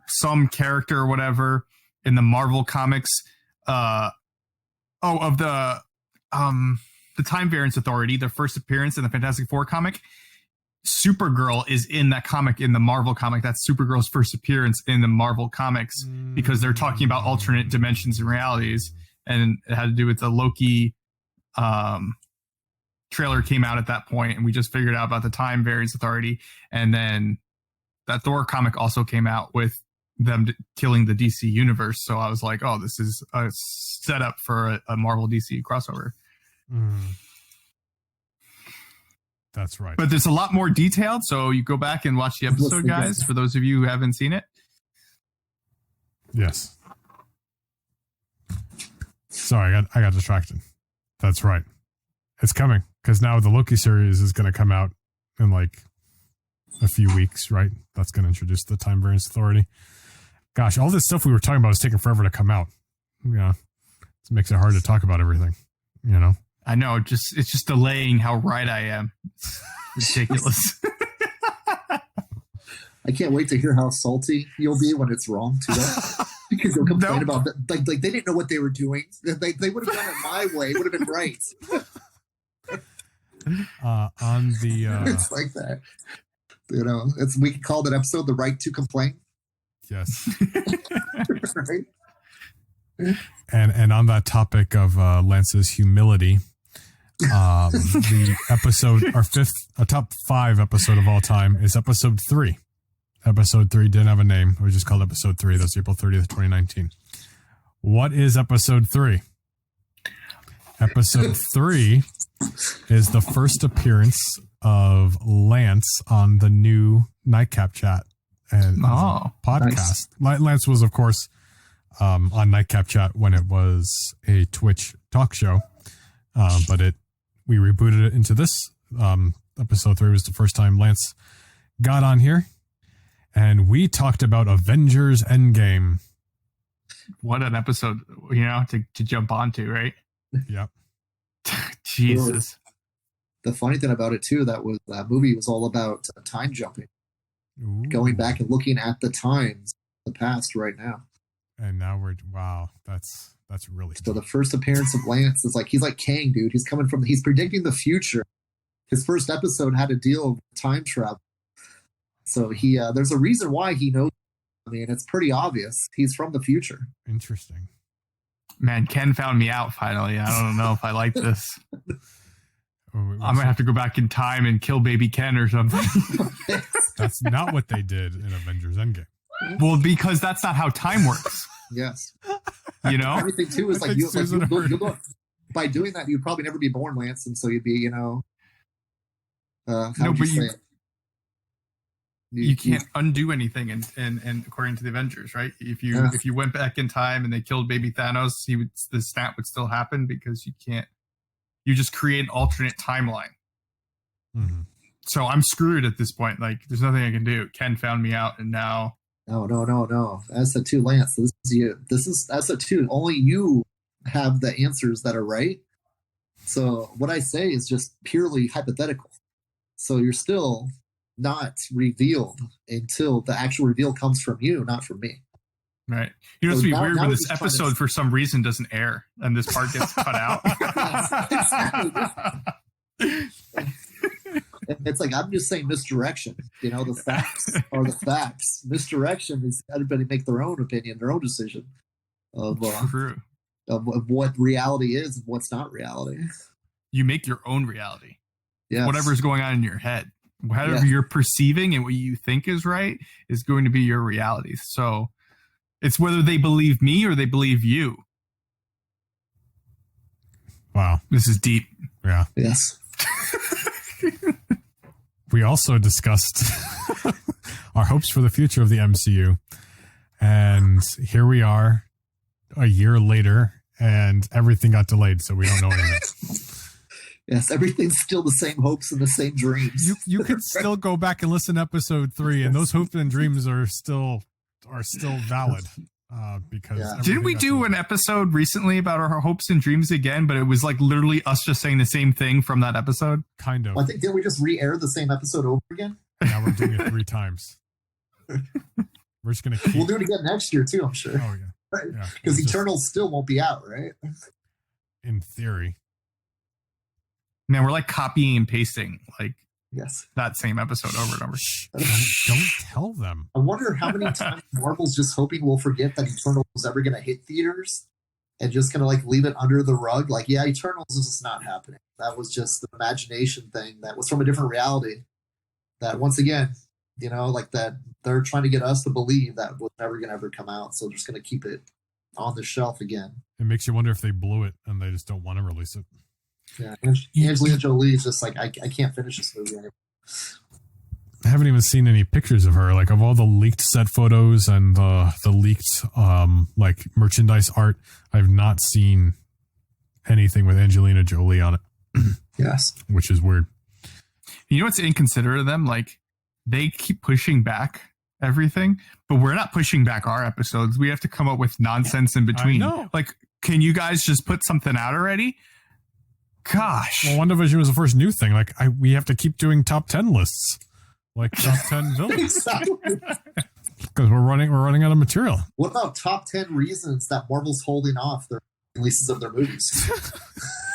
some character or whatever in the Marvel comics, of the Time Variance Authority, their first appearance in the Fantastic Four comic. Supergirl is in that comic, in the Marvel comic. That's Supergirl's first appearance in the Marvel comics, because they're talking about alternate dimensions and realities, and it had to do with the Loki trailer came out at that point, and we just figured out about the Time Variance Authority, and then that Thor comic also came out with them killing the DC universe. So I was like, oh, this is a setup for a Marvel DC crossover. That's right. But there's a lot more detailed, so you go back and watch the episode, guys, for those of you who haven't seen it. Yes. Sorry, I got distracted. That's right. It's coming, because now the Loki series is going to come out in like a few weeks, right? That's going to introduce the Time Variance Authority. Gosh, all this stuff we were talking about is taking forever to come out. Yeah, it makes it hard to talk about everything, you know? I know, it's just delaying how right I am. It's ridiculous. I can't wait to hear how salty you'll be when it's wrong too. Because you'll complain about that. Like they didn't know what they were doing. They would have done it my way. It would have been right. On the it's like that. You know, we could call that episode "The Right to Complain." Yes. Right. And on that topic of Lance's humility, the episode, our top 5 episode of all time is episode 3. Episode 3 didn't have a name. It was just called episode 3. That's April 30th, 2019. What is episode 3? Episode 3 is the first appearance of Lance on the new Nightcap Chat and podcast. Nice. Lance was, of course, on Nightcap Chat when it was a Twitch talk show, but we rebooted it into this. Episode 3 was the first time Lance got on here, and we talked about Avengers Endgame. What an episode, you know, to jump onto, right? Yep. Jesus. The funny thing about it too, that movie was all about time jumping. Ooh. Going back and looking at the times, the past right now. And now that's really so. The first appearance of Lance is he's like Kang, dude. He's predicting the future. His first episode had to deal with time travel. So there's a reason why he knows. I mean, it's pretty obvious. He's from the future. Interesting. Man, Ken found me out finally. I don't know if I like this. I'm going to have to go back in time and kill baby Ken or something. That's not what they did in Avengers Endgame. Well, because that's not how time works. Yes. You know? Everything too is you'll go, by doing that, you'd probably never be born, Lance. And so you'd be, you know, how would you say it? You can't undo anything, and according to the Avengers, right? If you went back in time and they killed baby Thanos, the snap would still happen because you can't. You just create an alternate timeline. Mm-hmm. So I'm screwed at this point. Like, there's nothing I can do. Ken found me out, and now. No. As the 2, Lance, this is you. This is as the 2. Only you have the answers that are right. So what I say is just purely hypothetical. So you're still not revealed until the actual reveal comes from you, not from me. Right. You know, it's be weird when this episode for some reason doesn't air and this part gets cut out. It's like, I'm just saying misdirection. You know, the facts are the facts. Misdirection is everybody make their own opinion, their own decision of what reality is and what's not reality. You make your own reality. Yes. Whatever's going on in your head. Whatever you're perceiving and what you think is right is going to be your reality. So it's whether they believe me or they believe you. Wow. This is deep. Yeah. Yes. We also discussed our hopes for the future of the MCU. And here we are a year later and everything got delayed. So we don't know anything. Yes, everything's still the same hopes and the same dreams. You could still go back and listen to episode 3, and those hopes and dreams are still valid. Because didn't we do an episode recently about our hopes and dreams again? But it was like literally us just saying the same thing from that episode. Kind of. I think didn't we just re-air the same episode over again? Now we're doing it 3 times. We're just gonna. We'll do it again next year too. I'm sure. Oh yeah. Right? Because Eternals still won't be out, right? In theory. Man, we're like copying and pasting yes, that same episode over and over. Don't tell them. I wonder how many times Marvel's just hoping we'll forget that Eternals was ever going to hit theaters and just kind of like leave it under the rug. Like, yeah, Eternals is just not happening. That was just the imagination thing that was from a different reality. That once again, you know, like that they're trying to get us to believe that was never going to ever come out. So they're just going to keep it on the shelf again. It makes you wonder if they blew it and they just don't want to release it. Yeah, Angelina Jolie is just like, I can't finish this movie anymore. I haven't even seen any pictures of her. Like, of all the leaked set photos and the leaked like merchandise art, I've not seen anything with Angelina Jolie on it. Yes, which is weird. You know what's inconsiderate of them? Like, they keep pushing back everything, but we're not pushing back our episodes. We have to come up with nonsense in between. Like, can you guys just put something out already? Gosh. Well, WandaVision was the first new thing. Like, we have to keep doing top 10 lists. Like top 10 villains. Because we're running out of material. What about top 10 reasons that Marvel's holding off their releases of their movies?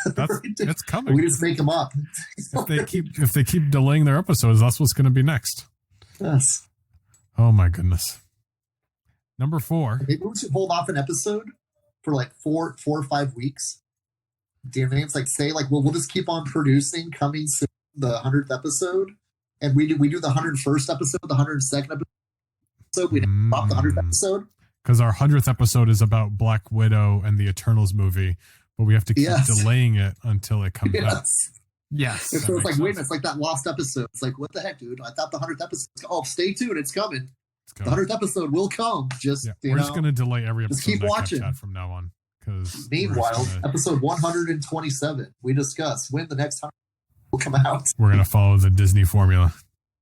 That's coming. We just make them up. if they keep delaying their episodes, that's what's going to be next. Yes. Oh my goodness. Number 4. Maybe we should hold off an episode for like 4 or 5 weeks. Do you know what I mean? It's like, say, like, we'll just keep on producing coming soon, the 100th episode. And we do the 101st episode, the 102nd episode. We drop the 100th episode. Because our 100th episode is about Black Widow and the Eternals movie, but we have to keep delaying it until it comes out. Yes. And so it's like, wait, it's like that lost episode. It's like, what the heck, dude? I thought the 100th episode. Oh, stay tuned. It's coming. The 100th episode will come. We're just going to delay every episode. Just keep watching Chat from now on. Because meanwhile, episode 127, we discuss when the next 100 will come out. We're going to follow the Disney formula.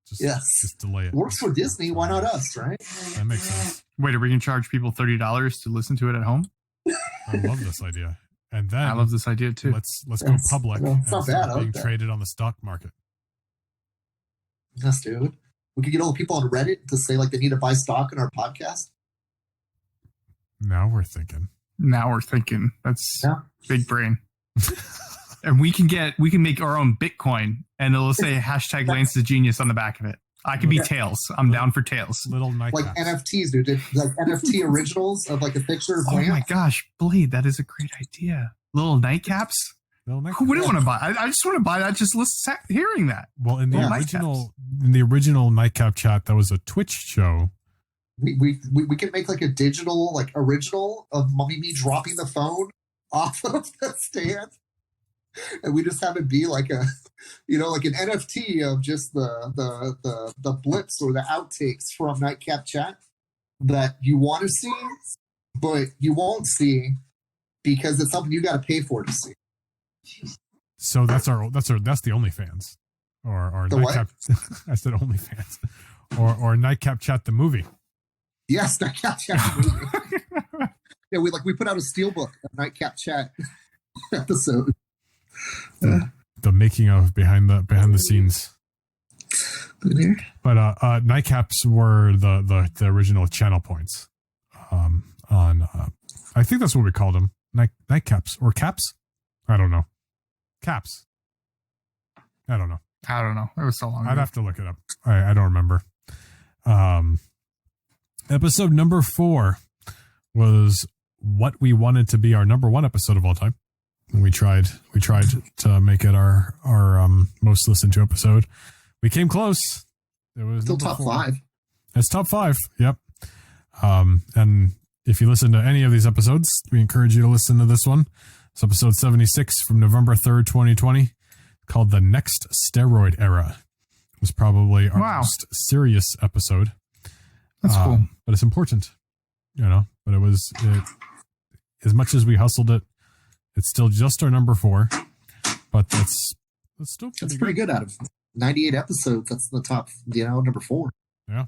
Just delay it. Works for Disney. Why not us, right? That makes sense. Wait, are we going to charge people $30 to listen to it at home? I love this idea. And then I love this idea too. Let's go public. Well, it's not bad. Being traded on the stock market. Yes, dude. We could get all the people on Reddit to say like they need to buy stock in our podcast. Now we're thinking. That's big brain. And we can make our own Bitcoin, and it'll say hashtag Lance the Genius on the back of it. I could be Tails. I'm down for Tails. Little Nightcaps. Like NFTs, dude. Like NFT originals of like a picture of Lance. Oh my gosh, Blade, that is a great idea. Little Nightcaps. Who wouldn't want to buy? I just want to buy that. Just hearing that. Well, in the original Nightcap Chat, that was a Twitch show. We could make like a digital like original of me dropping the phone off of the stand. And we just have it be like a, like an NFT of just the blips or the outtakes from Nightcap Chat that you want to see, but you won't see because it's something you got to pay for to see. So that's the OnlyFans or the Nightcap. I said OnlyFans or Nightcap Chat the movie. Yes, Nightcap Chat the movie. Yeah, we put out a steelbook of Nightcap Chat episode. The making of behind the scenes. But nightcaps were the original channel points on I think that's what we called them, nightcaps or caps. I don't know. Caps. I don't know. It was so long I'd ago. have to look it up. I don't remember. Episode number 4 was what we wanted to be our number 1 episode of all time. We tried to make it our most listened to episode. We came close. It was still top 5. It's top 5. Yep. And if you listen to any of these episodes, we encourage you to listen to this one. It's episode 76 from November 3rd, 2020, called The Next Steroid Era. It was probably our most serious episode. That's cool. But it's important, but it as much as we hustled it, it's still just our number 4, but that's still pretty good out of 98 episodes. That's the top, number 4. Yeah.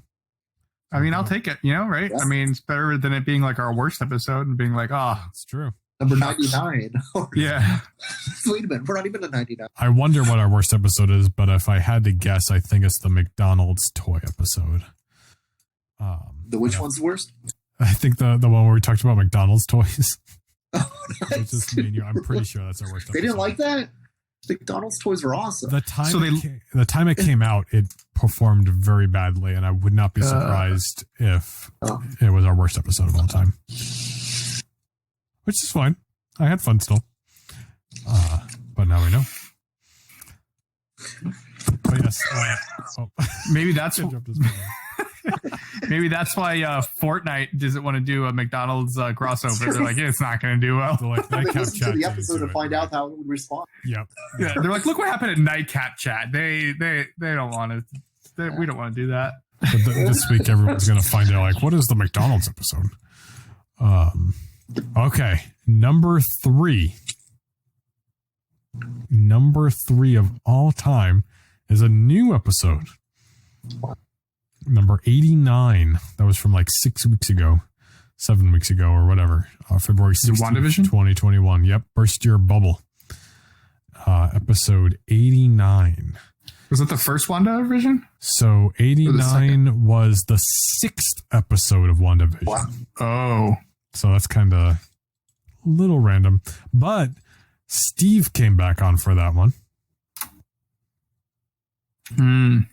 I mean, I'll take it, right? Yes. I mean, it's better than it being like our worst episode and being like, it's true. Number 99. Yeah. Wait a minute. We're not even at 99. I wonder what our worst episode is, but if I had to guess, I think it's the McDonald's toy episode. Which one's worst? I think the one where we talked about McDonald's toys. Oh, nice. It's just me and you. I'm pretty sure that's our worst episode. They didn't like that? McDonald's toys were awesome. The time it came out, it performed very badly, and I would not be surprised if it was our worst episode of all time. Which is fine. I had fun still. But now we know. But yes. Maybe that's maybe that's why Fortnite doesn't want to do a McDonald's crossover. They're like, it's not going to do well. They're like, Nightcap listen Chat to the episode to find out how it would respond. Yep. Yeah, they're like, look what happened at Nightcap Chat. They don't want to. We don't want to do that. But this week, everyone's going to find out, like, what is the McDonald's episode? Okay. Number 3 of all time is a new episode. Number 89. That was from like 7 weeks ago, or whatever. February 16th, WandaVision? 2021. Yep. Burst Your Bubble. Episode 89. Was that the first WandaVision? So 89 was the 6th episode of WandaVision. Wow. Oh. So that's kind of a little random. But Steve came back on for that one. And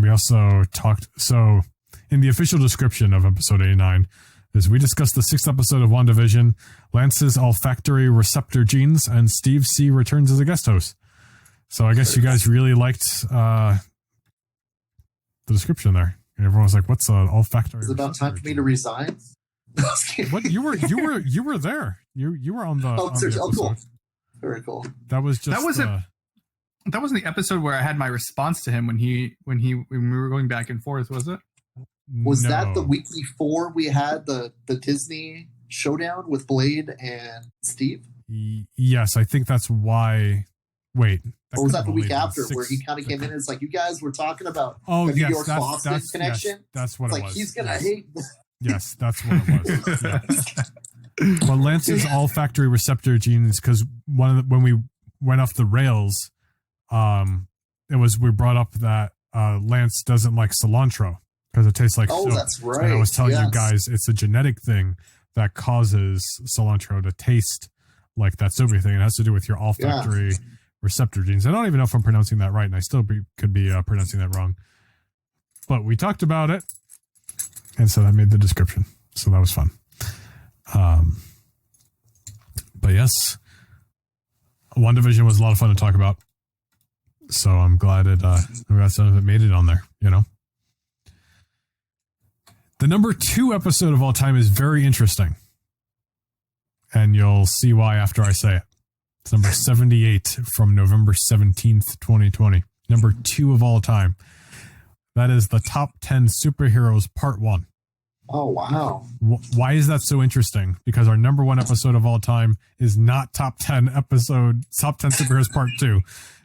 we also talked. So in the official description of episode 89 is we discussed the 6th episode of WandaVision, Lance's olfactory receptor genes, and Steve C returns as a guest host. So I guess you guys really liked the description there. And everyone was like, "What's an olfactory?" Is it about time for me to resign? What you were there? You were on the. Oh, on the seriously? Oh, cool. episode. Very cool. That was just. That wasn't the episode where I had my response to him when we were going back and forth, was it? Was that the week before we had the Disney showdown with Blade and Steve? Yes, I think that's why. Wait. Or was that the week after where he kind of came in and it's like, you guys were talking about the New York Boston connection? Yes, that's what it was. He's going to hate. Yes, that's what it was. Yeah. Well, Lance's olfactory receptor genes, because when we went off the rails, we brought up that Lance doesn't like cilantro because it tastes like soap. That's right. And I was telling you guys it's a genetic thing that causes cilantro to taste like that soapy thing. It has to do with your olfactory receptor genes. I don't even know if I'm pronouncing that right, and I still could be pronouncing that wrong. But we talked about it, and so that made the description. So that was fun. But yes, WandaVision was a lot of fun to talk about. So I'm glad some of it made it on there, you know. The number 2 episode of all time is very interesting. And you'll see why after I say it. It's number 78 from November 17th, 2020. Number 2 of all time. That is the Top 10 Superheroes Part 1. Oh, wow. Why is that so interesting? Because our number 1 episode of all time is not Top 10 Superheroes Part 2.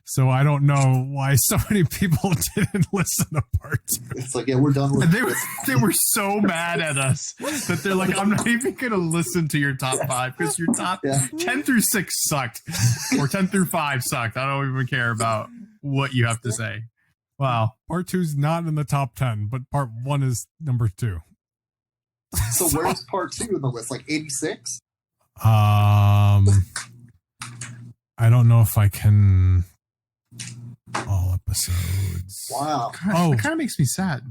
So I don't know why so many people didn't listen to Part 2. It's like, we're done with it. They were so mad at us that they're like, I'm not even going to listen to your top 5 because your top 10 through 6 sucked or 10 through 5 sucked. I don't even care about what you have to say. Wow. Part 2's not in the top 10, but Part 1 is number 2. So where's Part 2 in the list? Like 86? I don't know if I can... All episodes. Wow. It kind of makes me sad.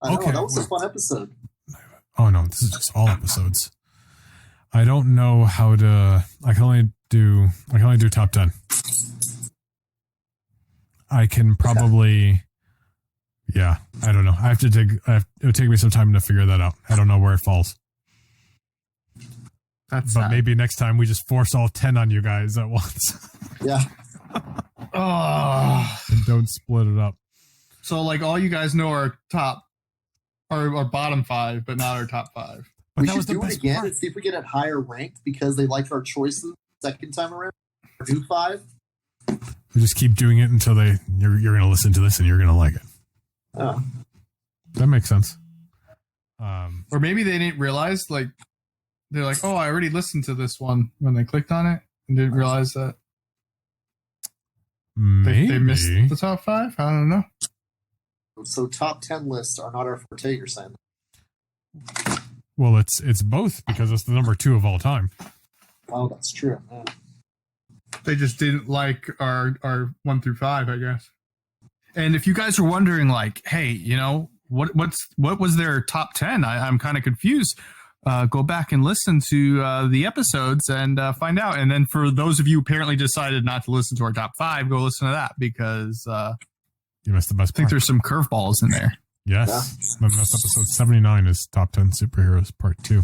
I know, that was a fun episode. Oh no, this is just all episodes. I don't know how to. I can only do top 10. I can probably. Yeah, I don't know. I have to dig. It would take me some time to figure that out. I don't know where it falls. But maybe next time we just force all 10 on you guys at once. Yeah. And don't split it up. So like all you guys know are our bottom 5, but not our top 5. But we should do it again and see if we get it higher ranked because they liked our choices second time around. Or do 5. We just keep doing it until you're going to listen to this and you're going to like it. Oh. That makes sense. Or maybe they didn't realize, like, they're like, oh, I already listened to this one when they clicked on it and didn't realize that they missed the top 5. I don't know. So top 10 lists are not our forte, you're saying? Well, it's both because it's the number 2 of all time. Oh, that's true. Yeah. They just didn't like our 1 through 5, I guess. And if you guys are wondering, like, hey, you know, what was their top 10? I'm kind of confused. go back and listen to the episodes and find out. And then for those of you who apparently decided not to listen to our top 5, go listen to that because you missed the best part. I think there's some curveballs in there. Yes. Yeah. That's episode 79 is Top 10 Superheroes Part 2.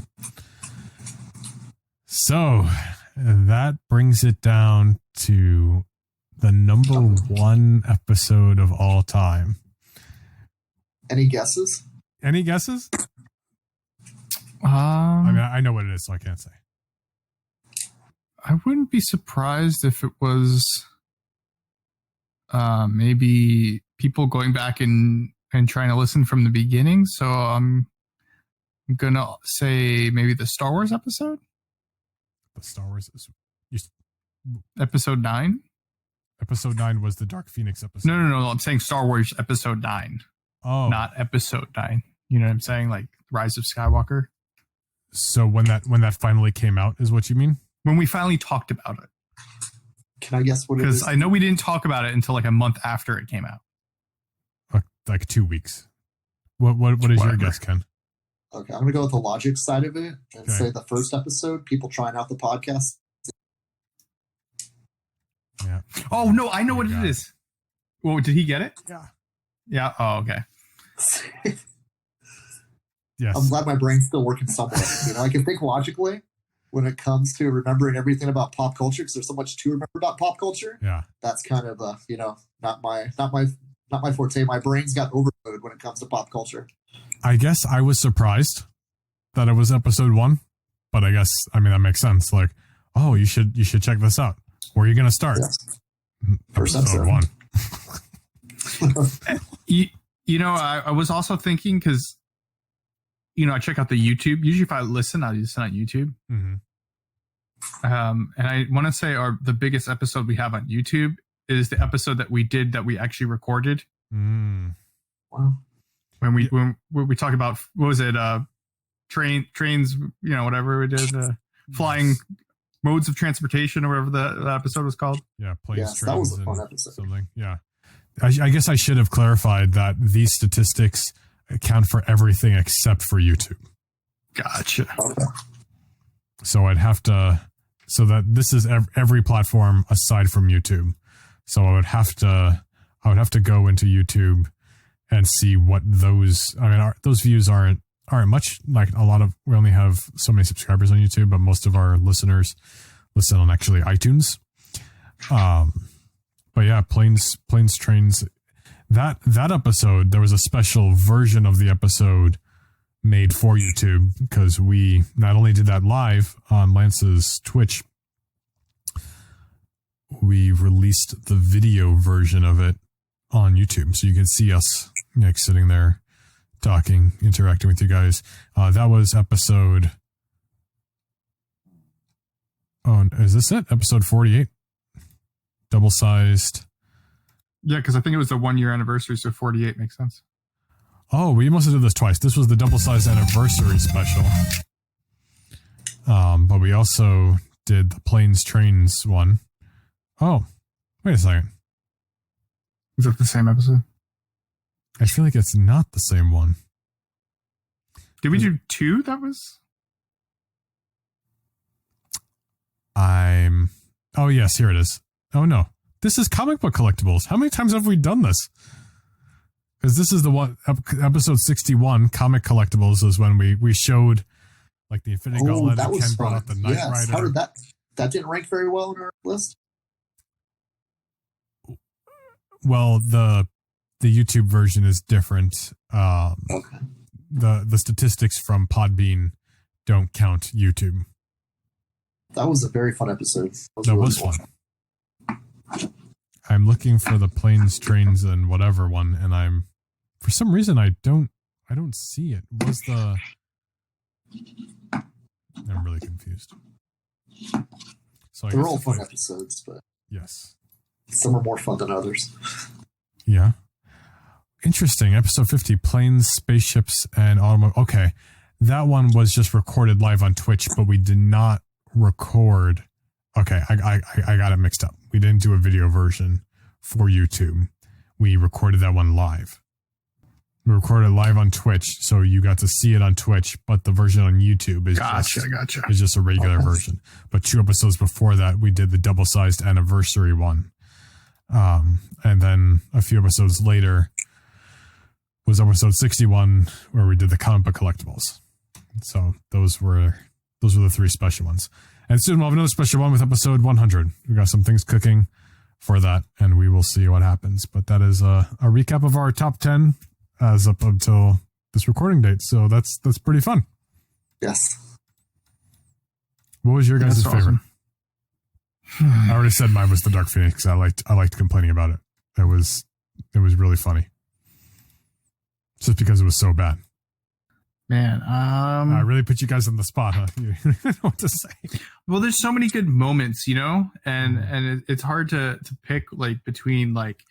So that brings it down to the number 1 episode of all time. Any guesses? Any guesses? I mean, I know what it is, so I can't say. I wouldn't be surprised if it was maybe people going back and trying to listen from the beginning. So I'm gonna say maybe the Star Wars episode. The Star Wars is episode 9. Episode 9 was the Dark Phoenix episode. No. I'm saying Star Wars episode 9. Oh, not episode 9. You know what I'm saying? Like Rise of Skywalker. So when that finally came out is what you mean? When we finally talked about it. Can I guess what it is? Because I know we didn't talk about it until like a month after it came out. Like 2 weeks. What is your guess, Ken? Okay, I'm going to go with the logic side of it and say the first episode, people trying out the podcast. Yeah. Oh, no, I know what it is. Well, did he get it? Yeah. Yeah. Oh, okay. Yes. I'm glad my brain's still working somewhere. I can think logically when it comes to remembering everything about pop culture because there's so much to remember about pop culture. Yeah. That's kind of not my forte. My brain's got overloaded when it comes to pop culture. I guess I was surprised that it was episode 1, but I guess that makes sense. Like, oh, you should check this out. Where are you going to start? Yes. First episode 1. I was also thinking because I check out the YouTube. Usually if I listen on YouTube. Mm-hmm. And I want to say the biggest episode we have on YouTube is the episode that we actually recorded. Mm. Wow. When we talk about, what was it? Trains, whatever we did, flying modes of transportation or whatever the episode was called. Yeah. Planes, trains, that was a fun episode. Something. Yeah. I guess I should have clarified that these statistics account for everything except for YouTube. Gotcha. Okay. So I'd have to, so that this is every platform aside from YouTube. So I would have to go into YouTube and see what those views aren't much. Like we only have so many subscribers on YouTube, but most of our listeners listen on actually iTunes. But yeah, planes, trains, that episode, there was a special version of the episode made for YouTube because we not only did that live on Lance's Twitch, we released the video version of it on YouTube. So you could see us sitting there talking, interacting with you guys. That was episode. Oh, is this it? Episode 48? Double-sized. Yeah, because I think it was the 1-year anniversary, so 48 makes sense. Oh, we must have done this twice. This was the double-sized anniversary special. But we also did the planes, trains one. Oh, wait a second. Is that the same episode? I feel like it's not the same one. Did we do 2? That was... Oh, yes, here it is. Oh, no. This is comic book collectibles. How many times have we done this? Because this is the one, episode 61, comic collectibles, is when we showed like the Infinity Gauntlet and Ken brought out the Knight Rider. How did that didn't rank very well in our list? Well, the YouTube version is different. Okay. The statistics from Podbean don't count YouTube. That was a very fun episode. That was fun. I'm looking for the planes, trains, and whatever one, and for some reason I don't see it. I'm really confused. So they're all fun episodes, but yes, some are more fun than others. Yeah. Interesting. Episode 50, planes, spaceships, and automobiles. Okay. That one was just recorded live on Twitch, but we did not record. Okay. I got it mixed up. We didn't do a video version for YouTube. We recorded that one live. We recorded live on Twitch, so you got to see it on Twitch, but the version on YouTube is just a regular version. But 2 episodes before that, we did the double-sized anniversary one. And then a few episodes later was episode 61, where we did the comic book collectibles. So those were the 3 special ones. And soon we'll have another special one with episode 100. We got some things cooking for that, and we will see what happens. But that is a recap of our top 10 as up until this recording date. So that's pretty fun. Yes. What was your guys' favorite? I already said mine was the Dark Phoenix. I liked complaining about it. It was really funny. Just because it was so bad. Man, I really put you guys on the spot, huh? You don't know what to say. Well, there's so many good moments, and it's hard to pick like between like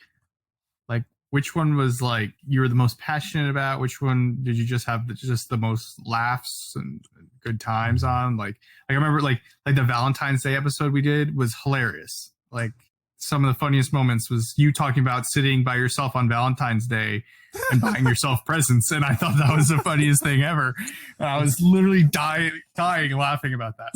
which one was like you were the most passionate about, which one did you just have just the most laughs and good times on. Like I remember like the Valentine's Day episode we did was hilarious. Like some of the funniest moments was you talking about sitting by yourself on Valentine's Day and buying yourself presents, and I thought that was the funniest thing ever. I was literally dying laughing about that.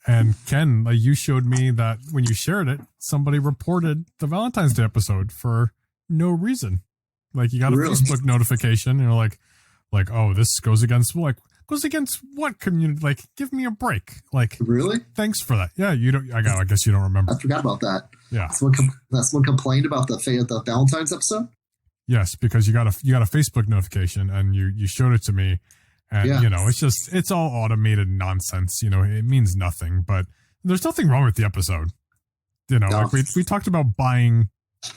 And Ken, like you showed me that when you shared it, somebody reported the Valentine's Day episode for no reason. Like you got a Facebook notification, and you're like, oh, this goes against what community? Like, give me a break. Like, really? Thanks for that. Yeah, you don't. I guess you don't remember. I forgot about that. Yeah, someone complained about the Valentine's episode. Yes, because you got a Facebook notification, and you showed it to me. And, it's all automated nonsense. It means nothing, but there's nothing wrong with the episode. No. Like we talked about buying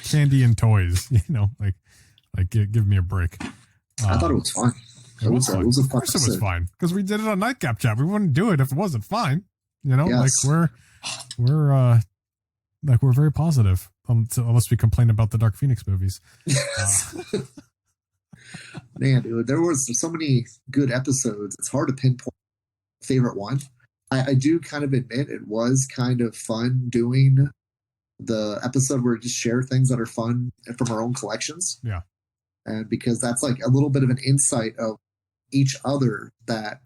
candy and toys, give me a break. I thought it was fun. It was a fun episode. Of course it was fine, because we did it on Nightcap Chat. We wouldn't do it if it wasn't fine. Yes. Like we're very positive, unless we complain about the Dark Phoenix movies. Man, dude, there was so many good episodes. It's hard to pinpoint favorite one. I do kind of admit it was kind of fun doing the episode where we just share things that are fun from our own collections. Yeah. And because that's like a little bit of an insight of each other that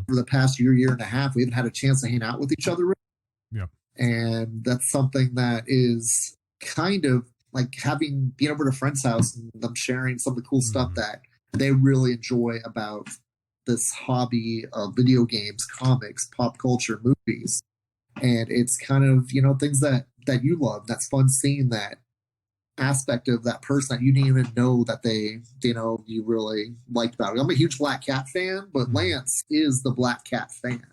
for the past year and a half, we haven't had a chance to hang out with each other. Really. Yeah. And that's something that is kind of like being over to a friend's house and them sharing some of the cool stuff that they really enjoy about this hobby of video games, comics, pop culture, movies. And it's kind of, things that you love. That's fun seeing that aspect of that person that you didn't even know that you really liked about it. I'm a huge Black Cat fan, but Lance is the Black Cat fan.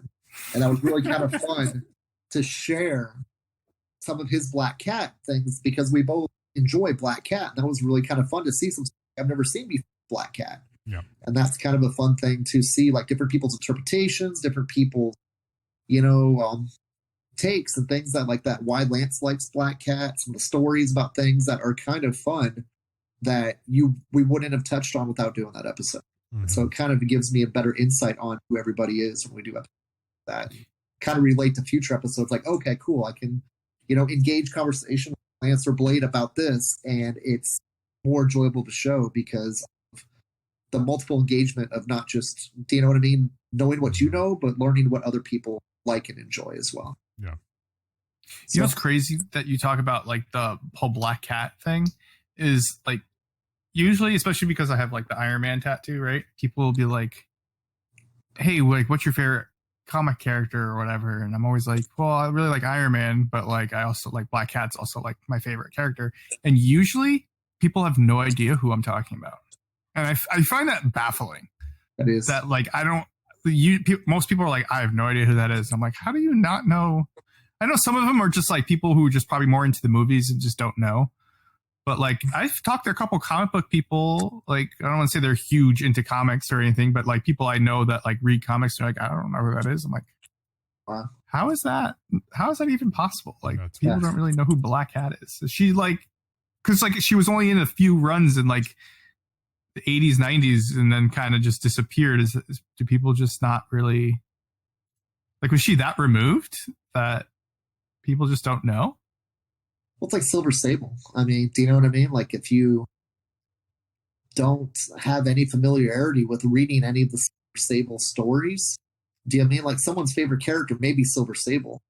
And that was really kind of fun to share some of his Black Cat things because we both enjoy Black Cat. And that was really kind of fun to see some I've never seen before, Black Cat. Yeah. And that's kind of a fun thing to see, like different people's interpretations, different people's, takes and things that why Lance likes Black Cat, some of the stories about things that are kind of fun that we wouldn't have touched on without doing that episode. So it kind of gives me a better insight on who everybody is when we do episodes that kind of relate to future episodes. Like, okay, cool. I can, engage conversation with Lance or Blade about this, and it's more enjoyable to show because of the multiple engagement of not just, do you know what I mean? Knowing what you know, but learning what other people like and enjoy as well. Yeah. You know what's crazy that you talk about like the whole Black Cat thing is like usually, especially because I have like the Iron Man tattoo, right? People will be like, hey, like what's your favorite comic character or whatever? And I'm always like, well, I really like Iron Man, but like I also like Black Cat's also like my favorite character. And usually people have no idea who I'm talking about. And I find that baffling. That is that like most people are like, I have no idea who that is. I'm like, how do you not know? I know some of them are just like people who are just probably more into the movies and just don't know. But like I've talked to a couple comic book people, like I don't want to say they're huge into comics or anything, but like people I know that like read comics, they're like, I don't know who that is. I'm like, wow. How is that even possible? Like people don't really know who Black Cat is. Is she like, because like she was only in a few runs in like the 80s, 90s, and then kind of just disappeared. Do people just not really like, was she that removed that people just don't know? Well, it's like Silver Sable. I mean, do you know what I mean? Like if you don't have any familiarity with reading any of the Silver Sable stories. Do you know what I mean? Like someone's favorite character may be Silver Sable,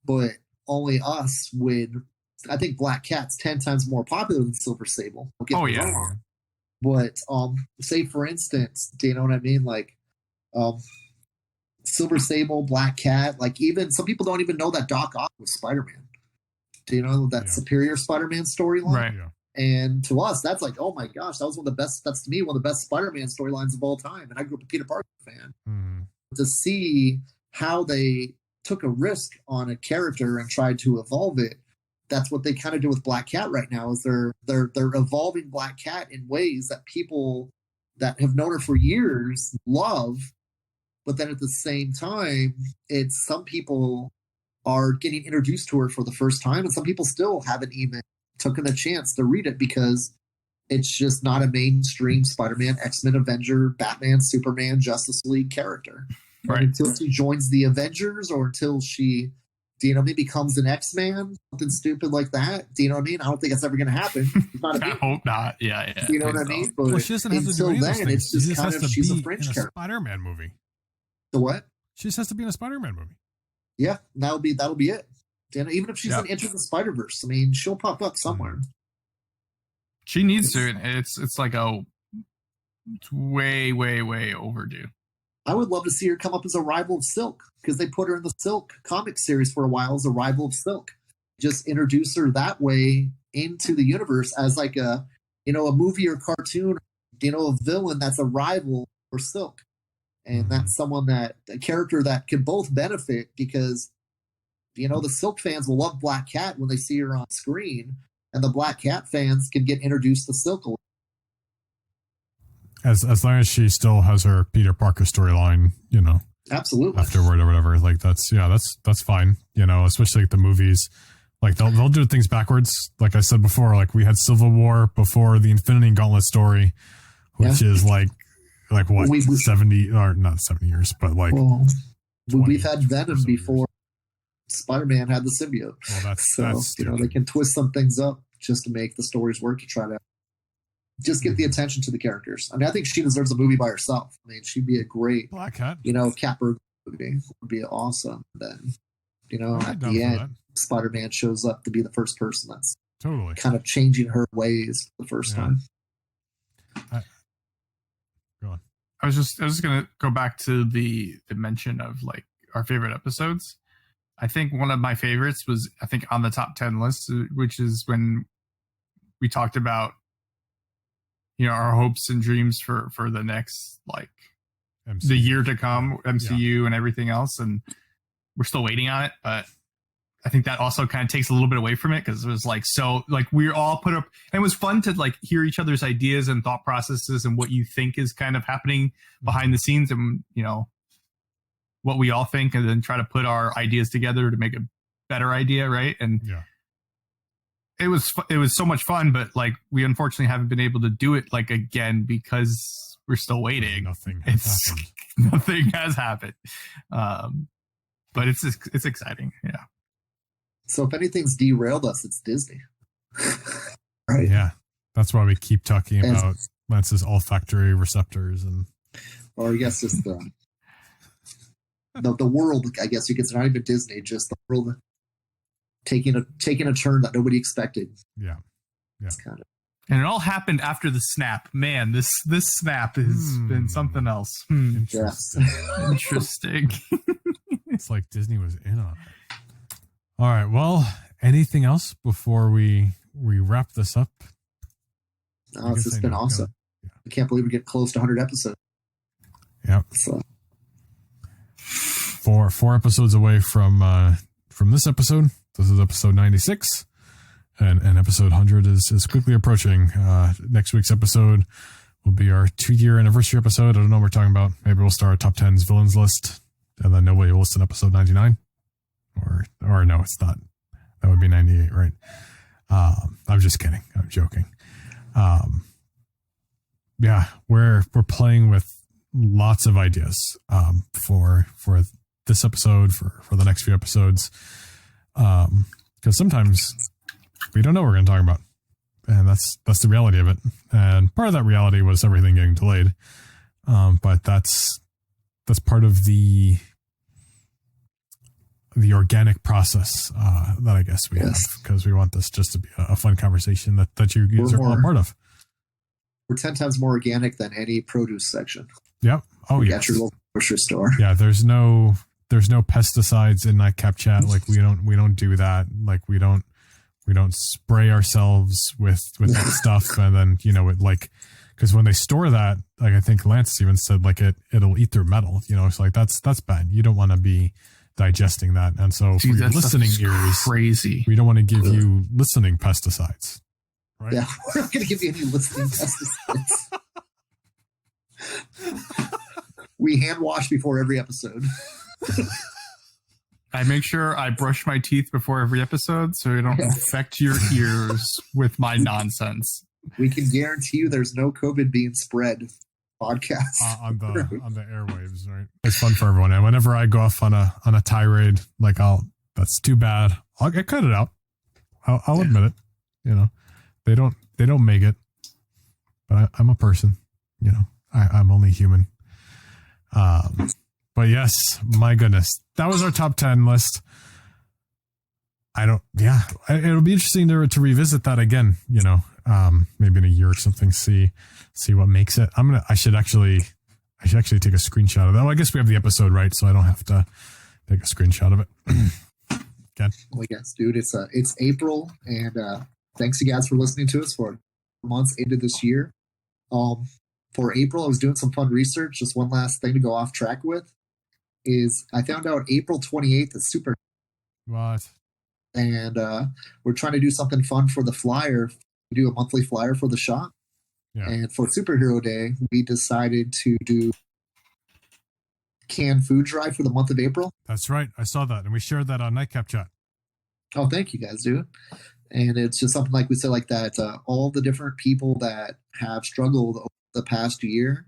but only us would. I think Black Cat's 10 times more popular than Silver Sable. Oh yeah. Wrong. But say for instance, do you know what I mean? Like Silver Sable, Black Cat, like even some people don't even know that Doc Ock was Spider-Man. Do you know that Superior Spider-Man storyline? Right. Yeah. And to us, that's like, oh my gosh, that was one of the best. That's to me one of the best Spider-Man storylines of all time. And I grew up a Peter Parker fan. To see how they took a risk on a character and tried to evolve it. That's what they kind of do with Black Cat right now. Is they're evolving Black Cat in ways that people that have known her for years love, but then at the same time, it's some people are getting introduced to her for the first time, and some people still haven't even taken a chance to read it because it's just not a mainstream Spider-Man, X-Men, Avenger, Batman, Superman, Justice League character. Right. Until she joins the Avengers or until she, do you know, maybe becomes an X-Man, something stupid like that. Do you know what I mean? I don't think that's ever going to happen. I hope not. Yeah. Do you know what I mean? But well, she doesn't have to do any of those things. It's just kind of, she's a French character. Spider-Man movie. The what? She just has to be in a Spider-Man movie. Yeah, that'll be it. And even if she's in Enter the Spider-Verse, I mean, she'll pop up somewhere. She needs to. It's like it's way overdue. I would love to see her come up as a rival of Silk because they put her in the Silk comic series for a while as a rival of Silk. Just introduce her that way into the universe as like a movie or cartoon, a villain that's a rival for Silk. And that's a character that can both benefit because, the Silk fans will love Black Cat when they see her on screen, and the Black Cat fans can get introduced to Silk. As long as she still has her Peter Parker storyline, absolutely afterward or whatever, like that's fine. Especially like the movies, like they'll do things backwards. Like I said before, like we had Civil War before the Infinity Gauntlet story, which is like what 70 or not 70 years, but like we've had Venom before Spider-Man had the symbiote. Well, that's they can twist some things up just to make the stories work to try to just get the attention to the characters. I mean, I think she deserves a movie by herself. I mean, she'd be a great Black Cat. Catbird movie would be awesome. Then, at the end, Spider-Man shows up to be the first person that's totally kind of changing her ways the first time. Go on. I was just gonna go back to the mention of like our favorite episodes. I think one of my favorites was on the top 10 list, which is when we talked about our hopes and dreams for the next the year to come, MCU and everything else, and we're still waiting on it, but I think that also kind of takes a little bit away from it because it was we all put up, and it was fun to hear each other's ideas and thought processes and what you think is kind of happening behind the scenes, and what we all think, and then try to put our ideas together to make a better idea, right? And it was so much fun, but we unfortunately haven't been able to do it again because we're still waiting. Nothing has happened. But it's exciting, yeah. So if anything's derailed us, it's Disney. Right? Yeah. That's why we keep talking about Lance's olfactory receptors or I guess just the world, I guess you could say, not even Disney, just the world taking a turn that nobody expected. Yeah. Kind of. And it all happened after the snap. Man, this snap has been something else. Interesting. Yes. Interesting. It's like Disney was in on it. All right. Well, anything else before we wrap this up? No, it's just been awesome. Yeah. I can't believe we get close to 100 episodes. Yeah. So. Four episodes away from this episode. This is episode 96, and episode 100 is quickly approaching. Next week's episode will be our 2-year anniversary episode. I don't know what we're talking about. Maybe we'll start a top 10's villains list, and then nobody will listen to episode 99. Or no, it's not. That would be 98, right? I'm just kidding. I'm joking. Yeah, we're playing with lots of ideas for this episode, for the next few episodes, because sometimes we don't know what we're going to talk about. And that's the reality of it. And part of that reality was everything getting delayed. But that's part of the organic process that I guess we have, because we want this just to be a fun conversation that you guys are all part of. We're 10 times more organic than any produce section. Yep. Oh, yeah. At your local grocery store. Yeah. There's no pesticides in Nightcap Chat. Like we don't do that. Like we don't spray ourselves with that stuff. And then, it like, because when they store that, like I think Lance even said, like it'll eat through metal, it's like that's bad. You don't want to be digesting that. And so for your listening ears, crazy. We don't want to give you listening pesticides. Right? Yeah, we're not going to give you any listening pesticides. We hand wash before every episode. I make sure I brush my teeth before every episode so I don't infect your ears with my nonsense. We can guarantee you there's no COVID being spread podcast on the airwaves, right? It's fun for everyone. And whenever I go off on a tirade, like that's too bad. I cut it out. I'll admit it. They don't make it, but I'm a person. I'm only human. But yes, my goodness, that was our top 10 list. It'll be interesting to revisit that again, maybe in a year or something, see what makes it. I should actually take a screenshot of that. Well, I guess we have the episode, right? So I don't have to take a screenshot of it. Ken? Well, yes, dude, it's April, and thanks you guys for listening to us for months into this year. For April, I was doing some fun research. Just one last thing to go off track with is I found out April 28th is Super. What? And we're trying to do something fun for the flyer. We do a monthly flyer for the shop. Yeah. And for Superhero Day, we decided to do canned food drive for the month of April. That's right. I saw that. And we shared that on Nightcap Chat. Oh, thank you guys, dude. And it's just something like we said, like that, all the different people that have struggled over the past year,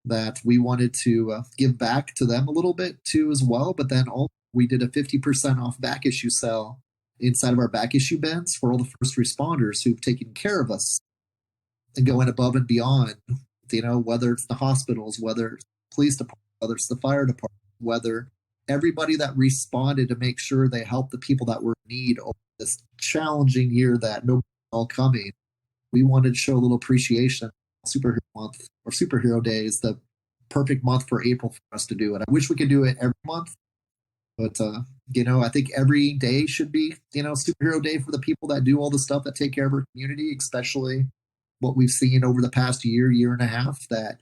that we wanted to give back to them a little bit too as well. But then also we did a 50% off back issue sale inside of our back issue bins for all the first responders who've taken care of us and going above and beyond, whether it's the hospitals, whether it's the police department, whether it's the fire department, whether everybody that responded to make sure they helped the people that were in need over this challenging year that nobody saw coming. We wanted to show a little appreciation. Superhero Month or Superhero Day is the perfect month for April for us to do it. I wish we could do it every month, but I think every day should be Superhero Day for the people that do all the stuff that take care of our community, especially what we've seen over the past year and a half, that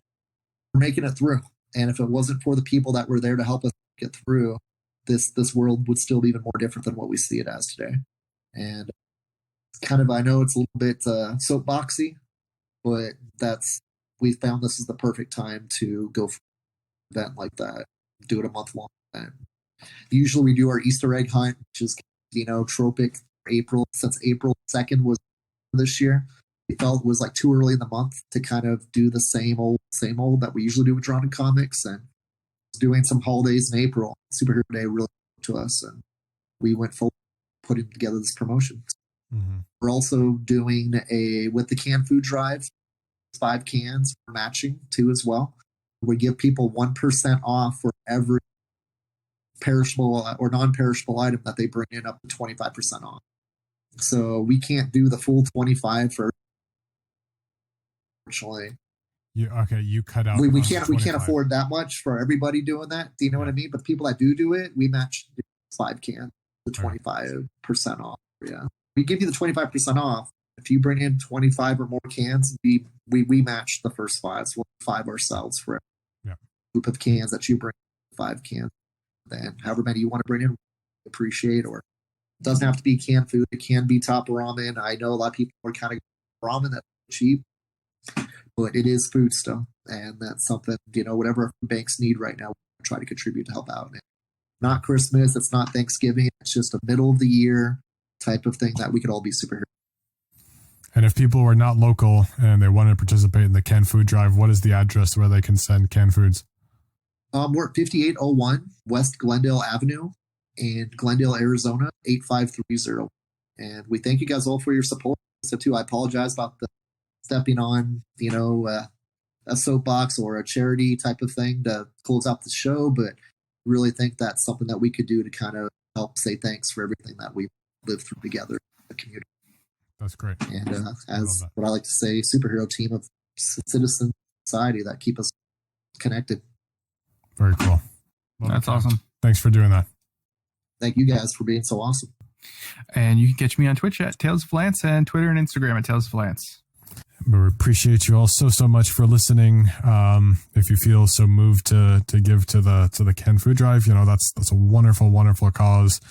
we're making it through. And if it wasn't for the people that were there to help us get through, this world would still be even more different than what we see it as today. And I know it's a little bit soapboxy, but we found this is the perfect time to go for an event like that, do it a month long. And usually we do our Easter egg hunt, which is, tropic for April. Since April 2nd was this year, we felt it was like too early in the month to kind of do the same old that we usually do with Drawn Comics. And doing some holidays in April, Superhero Day really to us, and we went full putting together this promotion. Mm-hmm. We're also doing with the canned food drive, 5 cans for matching too as well. We give people 1% off for every perishable or non-perishable item that they bring in, up to 25% off. So we can't do the full 25 for, unfortunately. You cut out. We can't afford that much for everybody doing that. Do you know what I mean? But the people that do it, we match 5 cans, the 25% off. Yeah, we give you the 25% off. If you bring in 25 or more cans, we match the first 5. So we'll 5 ourselves for a group of cans that you bring. 5 cans, then however many you want to bring in, appreciate. Or it doesn't have to be canned food. It can be top ramen. I know a lot of people are kind of ramen that's cheap, but it is food still, and that's something whatever our food banks need right now, we try to contribute to help out. And not Christmas, it's not Thanksgiving. It's just a middle of the year type of thing that we could all be superheroes. And if people are not local and they want to participate in the canned food drive, what is the address where they can send canned foods? We're at 5801 West Glendale Avenue in Glendale, Arizona, 8530. And we thank you guys all for your support. So too, I apologize about the stepping on, a soapbox or a charity type of thing to close out the show, but really think that's something that we could do to kind of help say thanks for everything that we've lived through together in the community. That's great. And as what I like to say, superhero team of citizen society that keep us connected. Very cool. Well, that's awesome. Thanks for doing that. Thank you guys for being so awesome. And you can catch me on Twitch at Tales of Lance and Twitter and Instagram at Tales of Lance. We appreciate you all so much for listening. If you feel so moved to give to the Ken Food Drive, that's a wonderful cause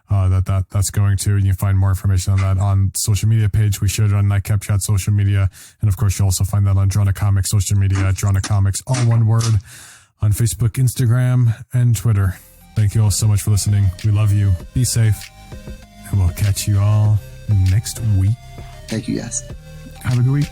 that's going to. You can find more information on that on social media page. We shared it on Nightcap Chat social media, and of course you'll also find that on Drawn to Comics social media at Drawn to Comics, all one word, on Facebook, Instagram, and Twitter. Thank you all so much for listening. We love you. Be safe, and we'll catch you all next week. Thank you, guys. Have a good week.